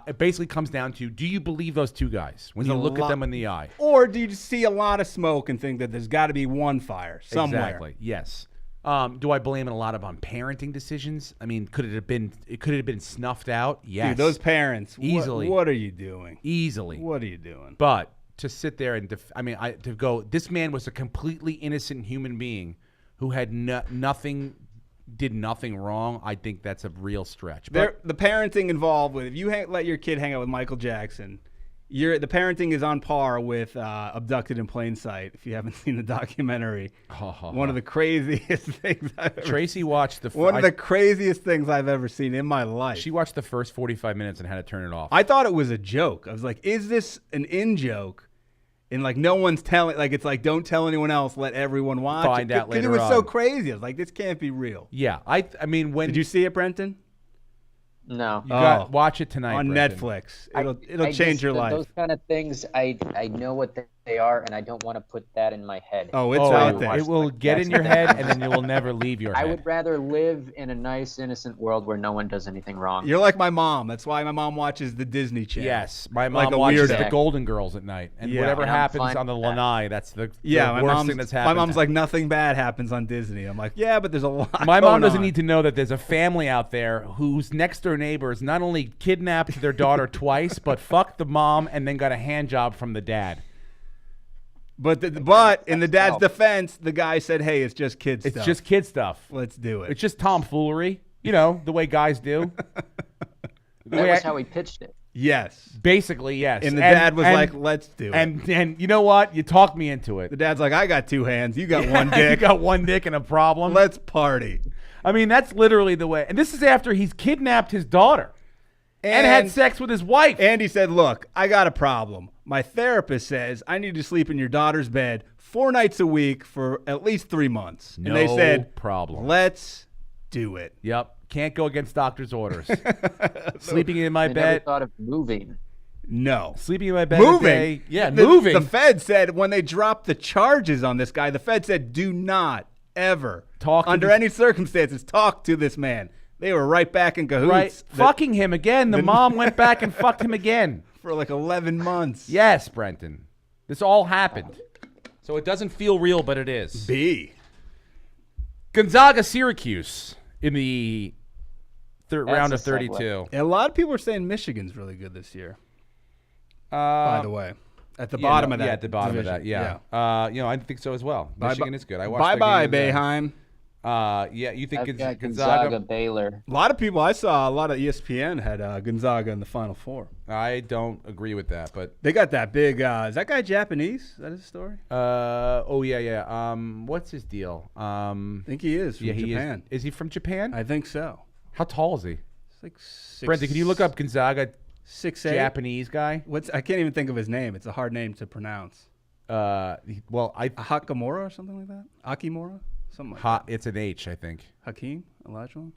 It basically comes down to: do you believe those two guys when you look at them in the eye, or do you just see a lot of smoke and think that there's got to be one fire somewhere? Exactly. Yes. Do I blame it a lot on parenting decisions? I mean, could it have been snuffed out? Yes. Dude, those parents, easily. What are you doing? Easily. What are you doing? But to sit there and to go, this man was a completely innocent human being who had did nothing wrong. I think that's a real stretch. But the parenting involved with, if you let your kid hang out with Michael Jackson, the parenting is on par with Abducted in Plain Sight. If you haven't seen the documentary, one of the craziest things Tracy watched one of the craziest things I've ever seen in my life. She watched the first 45 minutes and had to turn it off. I thought it was a joke. I was like, is this an in-joke? And like no one's telling, like it's like don't tell anyone else, let everyone watch Find out later. Because it was so crazy. I was like, this can't be real. Yeah, I mean, when did you see it, Brenton? No. You got watch it tonight on Brenton. Netflix. It'll change your life. Those kind of things, I know what they are, and I don't want to put that in my head. Oh, it's out there. It will get in your head, and then you will never leave your head. I would rather live in a nice, innocent world where no one does anything wrong. You're like my mom. That's why my mom watches the Disney Channel. Yes, my mom watches the Golden Girls at night, and whatever happens on the lanai, that's the worst thing that's happened. My mom's like, nothing bad happens on Disney. I'm like, yeah, but there's a lot. My mom doesn't need to know that there's a family out there whose next door neighbors not only kidnapped their daughter twice, but fucked the mom and then got a hand job from the dad. But in the dad's defense, the guy said, hey, it's just kid stuff. It's just kid stuff. Let's do it. It's just tomfoolery, the way guys do. That was how he pitched it. Yes. Basically, yes. And the dad was like, let's do it. And you know what? You talked me into it. The dad's like, I got two hands. You got one dick. You got one dick and a problem. Let's party. I mean, that's literally the way. And this is after he's kidnapped his daughter and had sex with his wife. And he said, look, I got a problem. My therapist says I need to sleep in your daughter's bed 4 nights a week for at least 3 months. No and they said, problem. Let's do it. Yep. Can't go against doctor's orders. Sleeping in my They bed. never thought of moving. No. Sleeping in my bed. Moving. Moving. The Fed said when they dropped the charges on this guy, the Fed said, do not ever, under any circumstances, talk to this man. They were right back in cahoots. Right. Fucking him again. The mom went back and fucked him again. For like 11 months. Yes, Brenton. This all happened. So it doesn't feel real, but it is. Gonzaga, Syracuse in the round of 32. A lot of people are saying Michigan's really good this year. By the way. At the bottom of that. Yeah, at the bottom division. of that, yeah. I think so as well. Michigan is good. I watched Bye-bye, Boeheim. Yeah, you think Gonzaga, Baylor. A lot of people, I saw a lot of ESPN had Gonzaga in the Final Four. I don't agree with that, but they got that big. Is that guy Japanese? Is that his story? Yeah. What's his deal? I think he is from Japan. Is he from Japan? I think so. How tall is he? It's like 6. Brendan, can you look up Gonzaga 6'8"? Japanese guy? I can't even think of his name. It's a hard name to pronounce. Hakamura or something like that. Akimura. Something like that. It's an H, I think. Hakeem Olajuwon?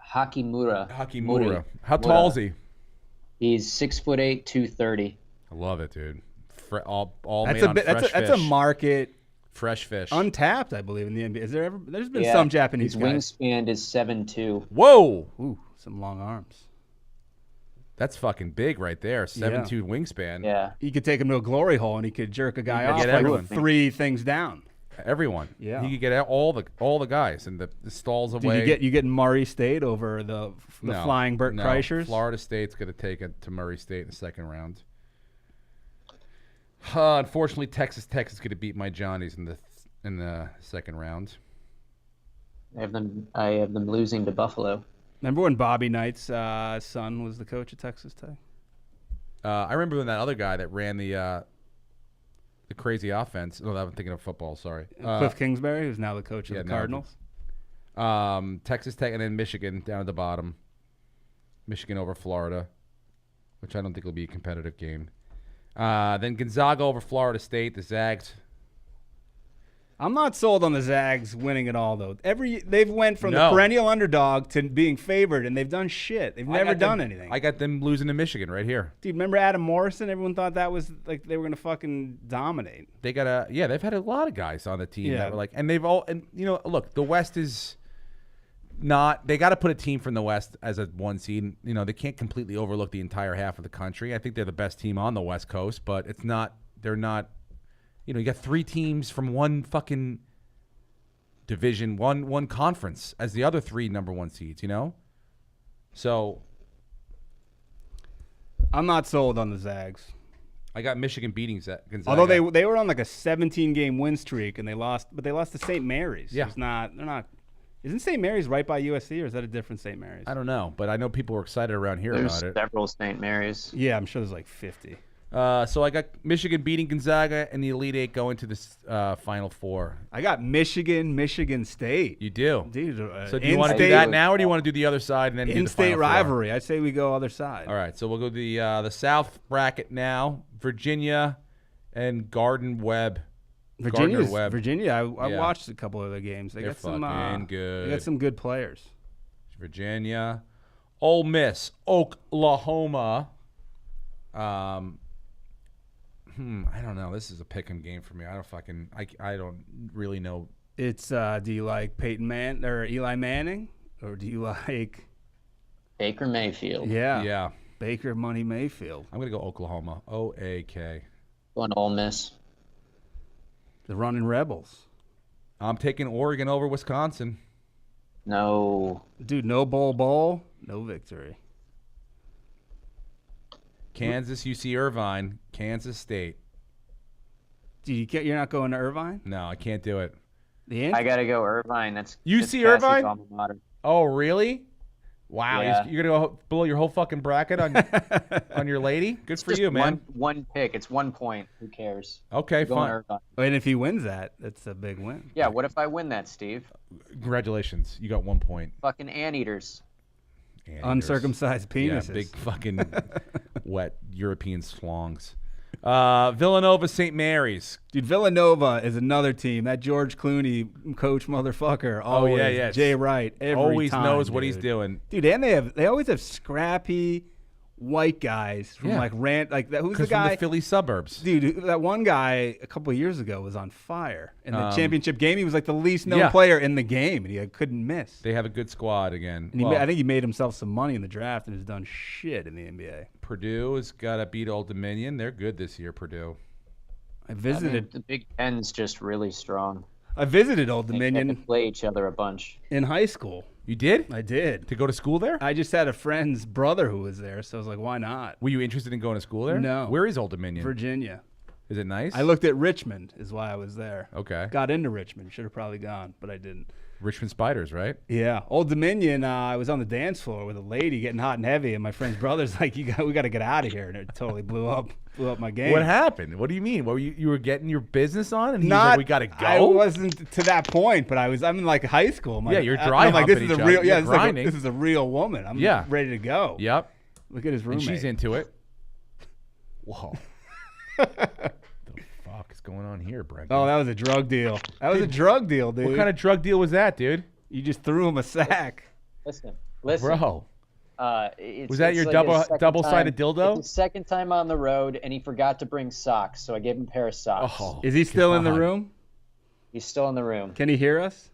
Hakimura. How tall is he? He's 6'8", 230. I love it, dude. All that's made on fresh fish. That's a market. Fresh fish. Untapped, I believe, in the NBA. There's been some Japanese guys. His wingspan is 7'2". Whoa. Ooh, some long arms. That's fucking big right there. 7'2" wingspan. Yeah. He could take him to a glory hole and he could jerk a guy off like 3 things down. Everyone. Yeah. He could get all the guys and the stalls away. You get Murray State over the flying Burt Kreischers? Florida State's going to take it to Murray State in the second round. Unfortunately, Texas is going to beat my Johnnies in the second round. I have them losing to Buffalo. Remember when Bobby Knight's son was the coach at Texas Tech? I remember when that other guy that ran the crazy offense. No, I'm thinking of football. Sorry, Cliff Kingsbury, who's now the coach of the Cardinals. Texas Tech and then Michigan down at the bottom. Michigan over Florida, which I don't think will be a competitive game. Then Gonzaga over Florida State. The Zags. I'm not sold on the Zags winning it all, though. They've went from the perennial underdog to being favored, and they've done shit. They've never done anything. I got them losing to Michigan right here. Dude, remember Adam Morrison? Everyone thought that was like they were gonna fucking dominate. They've had a lot of guys on the team that were like, and they've all, and look, the West is not. They got to put a team from the West as a 1 seed. They can't completely overlook the entire half of the country. I think they're the best team on the West Coast, but it's not. They're not. You got 3 teams from one fucking division, one conference as the other 3 number 1 seeds, So I'm not sold on the Zags. I got Michigan beating Gonzaga. Although they were on like a 17-game win streak and they lost to St. Mary's. Yeah. They're not. Isn't St. Mary's right by USC or is that a different St. Mary's? I don't know, but I know people were excited around here about it. There's several St. Mary's. Yeah, I'm sure there's like 50. So I got Michigan beating Gonzaga and the Elite 8 going to the Final Four. I got Michigan State. You do? Dude, so do you want to do that now or do you want to do the other side and then do the in-state rivalry? I'd say we go other side. All right, so we'll go the South bracket now. Virginia and Gardner-Webb. Virginia, I watched a couple of the games. They're fucking good. They got some good players. Virginia. Ole Miss. Oklahoma. I don't know. This is a pick'em game for me. I don't really know. It's do you like Peyton Manning or Eli Manning, or do you like Baker Mayfield? Yeah. Baker Money Mayfield. I'm gonna go Oklahoma. OAK. Going Ole Miss. The Running Rebels. I'm taking Oregon over Wisconsin. No. Dude, no bowl, no victory. Kansas, UC Irvine, Kansas State. Dude, you're not going to Irvine? No, I can't do it. I got to go Irvine. That's UC Irvine? Oh, really? Wow, yeah. You're going to go below your whole fucking bracket on your lady? Good for you, man. One pick. It's 1 point. Who cares? Okay, fine. And if he wins that, that's a big win. Yeah, what if I win that, Steve? Congratulations. You got 1 point. Fucking anteaters. Uncircumcised penises. Yeah, big fucking wet European slongs. Villanova, St. Mary's. Dude, Villanova is another team. That George Clooney coach motherfucker. Always, Jay Wright. Always knows what he's doing. Dude, and they always have scrappy white guys from who's the guy from the Philly suburbs. Dude, that one guy a couple of years ago was on fire in the championship game. He was like the least known player in the game, and he couldn't miss. They have a good squad again. And I think he made himself some money in the draft and has done shit in the NBA. Purdue has got to beat Old Dominion. They're good this year, Purdue. I visited. The Big Ten's just really strong. I visited Old Dominion. They play each other a bunch. In high school. You did? I did. To go to school there? I just had a friend's brother who was there, so I was like, why not? Were you interested in going to school there? No. Where is Old Dominion? Virginia. Is it nice? I looked at Richmond is why I was there. Okay. Got into Richmond. Should have probably gone, but I didn't. Richmond Spiders, right? Yeah. Old Dominion, I was on the dance floor with a lady getting hot and heavy, and my friend's brother's like, we got to get out of here, and it totally blew up my game. What happened? What do you mean? What were you were getting your business on, and he's like, we got to go? I wasn't to that point, but I'm in like high school. You're dry humping this is a real, this is a real woman. I'm ready to go. Yep. Look at his roommate. And she's into it. Whoa. The fuck is going on here, Brenton? Oh, that was a drug deal. That was a drug deal, dude. What kind of drug deal was that, dude? You just threw him a sack. Listen. Bro. Was that your like double-sided dildo? It's the second time on the road, and he forgot to bring socks, so I gave him a pair of socks. Oh, is he still in the room? He's still in the room. Can he hear us?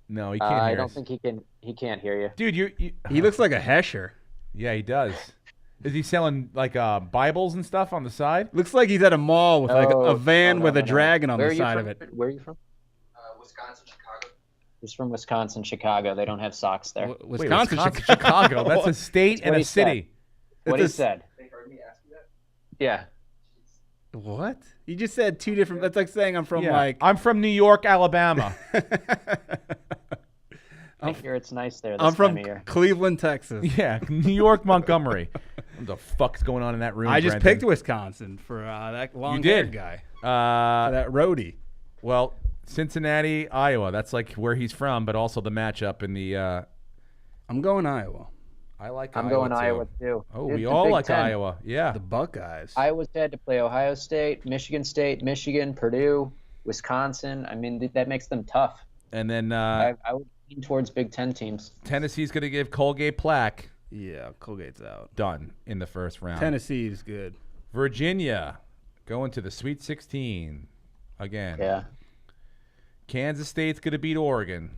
No, he can't hear us. I don't think he can. He can't hear you. Dude, he looks like a Hesher. Yeah, he does. Is he selling like Bibles and stuff on the side? Looks like he's at a mall with like a van with a dragon on the side of it. Where are you from? Wisconsin, Chicago. He's from Wisconsin, Chicago. They don't have socks there. Wisconsin, Chicago. That's a state and a city. What he said. They heard me ask you that? Yeah. What? You just said two different. That's like saying I'm from I'm from New York, Alabama. I hear it's nice there. I'm from Cleveland, Texas. Yeah, New York, Montgomery. What the fuck's going on in that room? I just picked Wisconsin for that long-haired guy. For that roadie. Well, Cincinnati, Iowa. That's like where he's from, but also the matchup in the. I'm going Iowa. I like. I'm Iowa going too. Iowa too. Oh, we all like Iowa. Yeah. The Buckeyes. Iowa's had to play Ohio State, Michigan, Purdue. Wisconsin. I mean, that makes them tough. And then I would lean towards Big Ten teams. Tennessee's going to give Colgate Plaque. Yeah, Colgate's out. Done in the first round. Tennessee's good. Virginia going to the Sweet 16 again. Yeah. Kansas State's going to beat Oregon.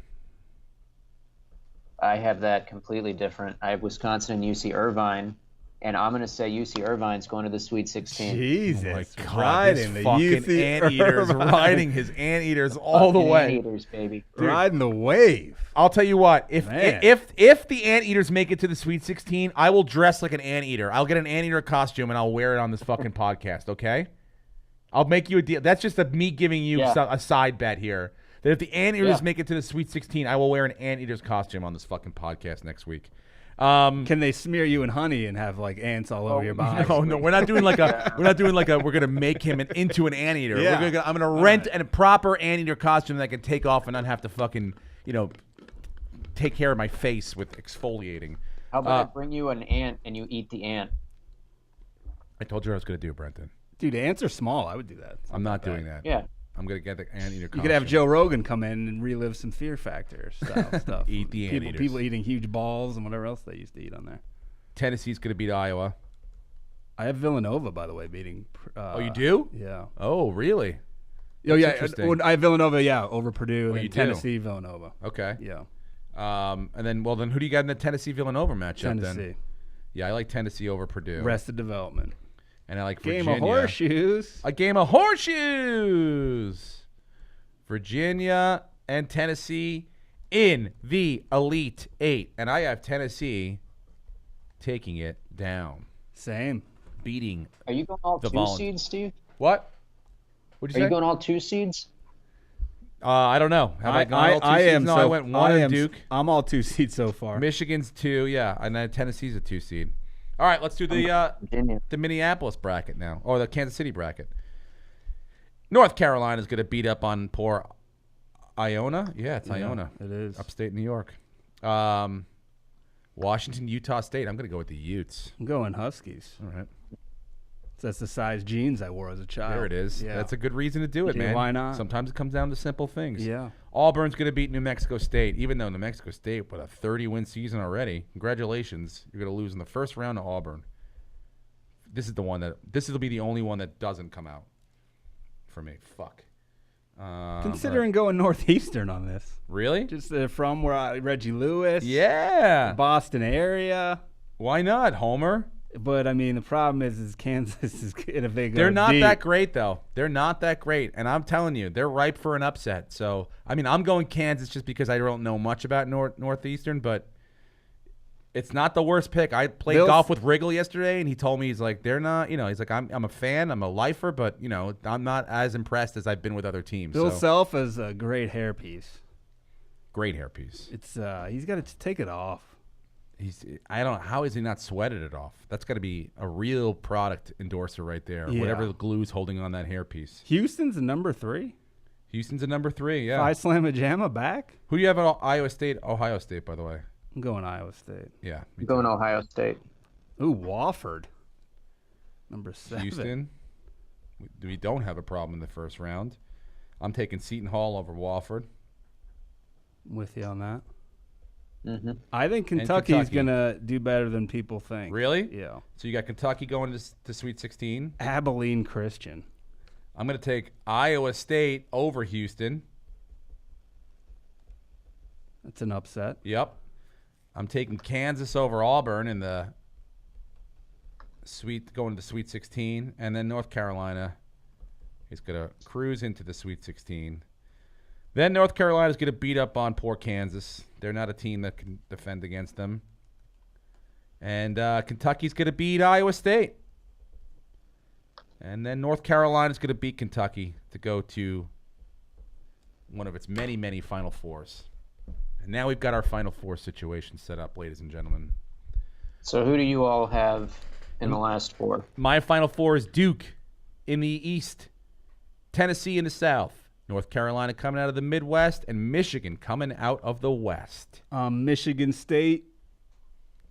I have that completely different. I have Wisconsin and UC Irvine, and I'm going to say UC Irvine's going to the Sweet 16. Jesus. Oh my God, riding this the fucking UC anteaters, Irvine. riding his anteaters all the way. Anteaters, baby. Riding the wave. I'll tell you what, if Man. if the anteaters make it to the Sweet 16, I will dress like an anteater. I'll get an anteater costume and I'll wear it on this fucking podcast, okay? I'll make you a deal. That's just me giving you a side bet here. That if the anteaters make it to the Sweet 16, I will wear an anteater's costume on this fucking podcast next week. Can they smear you in honey and have like ants all over your body? No, we're not doing like a. We're gonna make him into an anteater. Yeah. I'm gonna rent a proper anteater costume that I can take off and not have to fucking take care of my face with exfoliating. How about I bring you an ant and you eat the ant? I told you what I was gonna do, Brenton. Dude, ants are small. I would do that. I'm not doing that. Yeah. I'm gonna get the anteater costume. You could have Joe Rogan come in and relive some Fear Factor style stuff. Eat the anteaters. People eating huge balls and whatever else they used to eat on there. Tennessee's gonna beat Iowa. I have Villanova, by the way, beating. Oh, you do? Yeah. Oh, really? Oh, yeah. interesting. I have Villanova, over Purdue. Oh, And you then do? Tennessee, Villanova. Okay. Yeah. And then who do you got in the Tennessee-Villanova matchup Tennessee. then? Yeah, I like Tennessee over Purdue. Arrested Development. And I like Virginia. Game of horseshoes. A game of horseshoes. Virginia and Tennessee in the Elite Eight. And I have Tennessee taking it down. Same. Beating Are you going all the two seeds, Steve? What? What'd you Are say? you going all two seeds? I don't know. Have I gone all two I seeds? am. No, so, I went one and Duke. I'm all 2 seeds so far. Michigan's 2, yeah. And then Tennessee's a 2 seed. All right, let's do the Minneapolis bracket now. Or the Kansas City bracket. North Carolina's going to beat up on poor Iona. Yeah, it's Iona. It is. Upstate New York. Washington, Utah State. I'm going to go with the Utes. I'm going Huskies. All right. That's the size jeans I wore as a child. There it is. Yeah. That's a good reason to do it, man. Why not? Sometimes it comes down to simple things. Yeah. Auburn's going to beat New Mexico State, even though New Mexico State with a 30-win season already. Congratulations. You're going to lose in the first round to Auburn. This will be the only one that doesn't come out for me. Fuck. Considering going Northeastern on this. Really? Just from where Reggie Lewis. Yeah. Boston area. Why not, Homer? But, I mean, the problem is Kansas is in a big They're not that great, though. They're not that great. And I'm telling you, they're ripe for an upset. So, I mean, I'm going Kansas just because I don't know much about Northeastern, but it's not the worst pick. I played golf with Wriggle yesterday, and he told me, he's like, they're not, he's like, I'm a fan, I'm a lifer, but, I'm not as impressed as I've been with other teams. Bill Self is a great hairpiece. Great hairpiece. It's he's got to take it off. I don't know, how is he not sweated it off? That's got to be a real product endorser right there. Yeah. Whatever the glue's holding on that hairpiece. Houston's a number 3. Houston's a number 3, yeah. Phi Slamma Jamma back. Who do you have at Iowa State? Ohio State, by the way. I'm going Iowa State. Yeah. I'm going Ohio State. Ooh, Wofford. Number 7. Houston. We don't have a problem in the first round. I'm taking Seton Hall over Wofford. With you on that. Mm-hmm. I think Kentucky's going to do better than people think. Really? Yeah. So you got Kentucky going to Sweet 16. Abilene Christian. I'm going to take Iowa State over Houston. That's an upset. Yep. I'm taking Kansas over Auburn in the going to the Sweet 16. And then North Carolina is going to cruise into the Sweet 16. Then North Carolina is going to beat up on poor Kansas. They're not a team that can defend against them. And Kentucky's going to beat Iowa State. And then North Carolina is going to beat Kentucky to go to one of its many, many Final Fours. And now we've got our Final Four situation set up, ladies and gentlemen. So who do you all have in the last 4? My Final Four is Duke in the East, Tennessee in the South, North Carolina coming out of the Midwest, and Michigan coming out of the West. Michigan State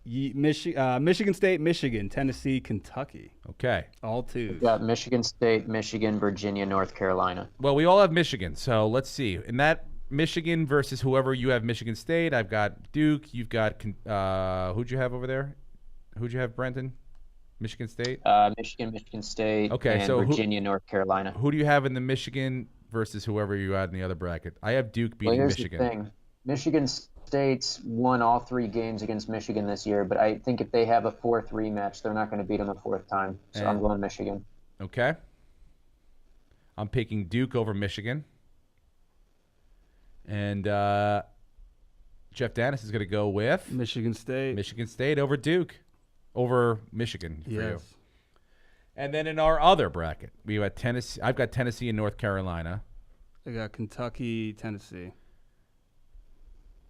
Michigan State, Michigan, Tennessee, Kentucky. Okay. All twos. We got Michigan State, Michigan, Virginia, North Carolina. Well, we all have Michigan, so let's see. In that Michigan versus whoever you have Michigan State, I've got Duke. You've got who'd you have over there? Who'd you have, Brenton? Michigan State? Michigan State, okay, and so Virginia, North Carolina. Who do you have in the Michigan versus whoever you had in the other bracket? I have Duke beating Michigan. The thing. Michigan State's won all 3 games against Michigan this year, but I think if they have a 4th rematch, they're not going to beat them a 4th time. So I'm going Michigan. Okay. I'm picking Duke over Michigan. And Jeff Danis is going to go with Michigan State. Michigan State over Duke. Over Michigan for you. Yes. And then in our other bracket, we have Tennessee. I've got Tennessee and North Carolina. I got Kentucky, Tennessee.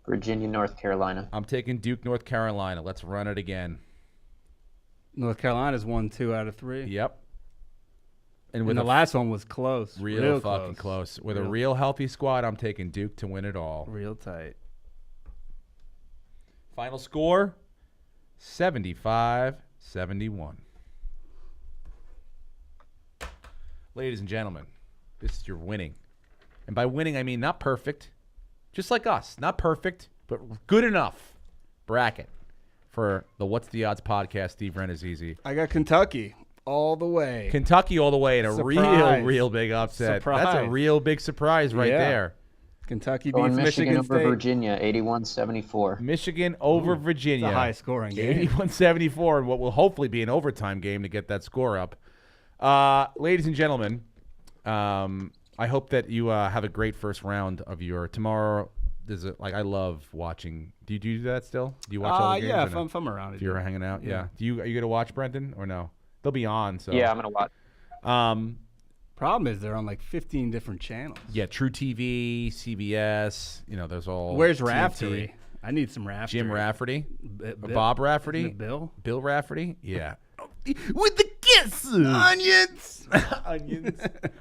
Virginia, North Carolina. I'm taking Duke, North Carolina. Let's run it again. North Carolina's won 2 out of 3. Yep. And the last one was close. Real fucking close. With a real healthy squad, I'm taking Duke to win it all. Real tight. Final score, 75-71. Ladies and gentlemen, this is your winning. And by winning, I mean not perfect. Just like us. Not perfect, but good enough bracket for the What's the Odds podcast, Steve Rannazzisi. I got Kentucky all the way. Kentucky all the way in a real big upset. Surprise. That's a real big surprise right there. Kentucky Going beats Michigan over State. Virginia, 81-74. Michigan over Virginia. It's a high-scoring game. 81-74 in what will hopefully be an overtime game to get that score up. Ladies and gentlemen, I hope that you have a great first round of your tomorrow. I love watching. Do you do that still? Do you watch all the games? Yeah, no? if I'm around. If you're hanging out, yeah. Are you gonna watch, Brenton, or no? They'll be on. So yeah, I'm gonna watch. Problem is they're on like 15 different channels. Yeah, True TV, CBS. There's all. Where's TNT. Rafferty? I need some Rafferty. Jim Rafferty, Bill, Bob Rafferty, Bill Rafferty. Yeah, with the kiss, onions.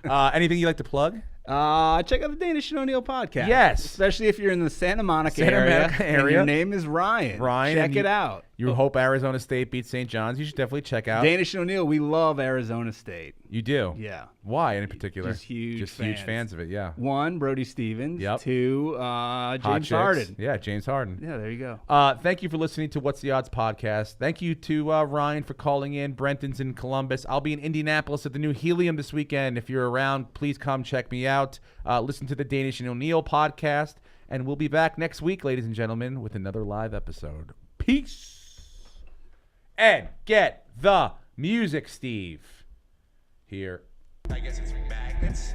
Anything you like to plug? Check out the Danish and O'Neill podcast. Yes. Especially if you're in the Santa Monica area. And your name is Ryan. Check it out. You hope Arizona State beats St. John's. You should definitely check out. Danish and O'Neill, we love Arizona State. You do? Yeah. Why in particular? Just huge fans of it, yeah. 1, Brody Stevens. Yep. 2, James Harden. Yeah, James Harden. Yeah, there you go. Thank you for listening to What's the Odds podcast. Thank you to Ryan for calling in. Brenton's in Columbus. I'll be in Indianapolis at the new Helium this weekend. If you're around, please come check me out. Listen to the Danish and O'Neill podcast. And we'll be back next week, ladies and gentlemen, with another live episode. Peace. And get the music, Steve. Here. I guess it's magnets.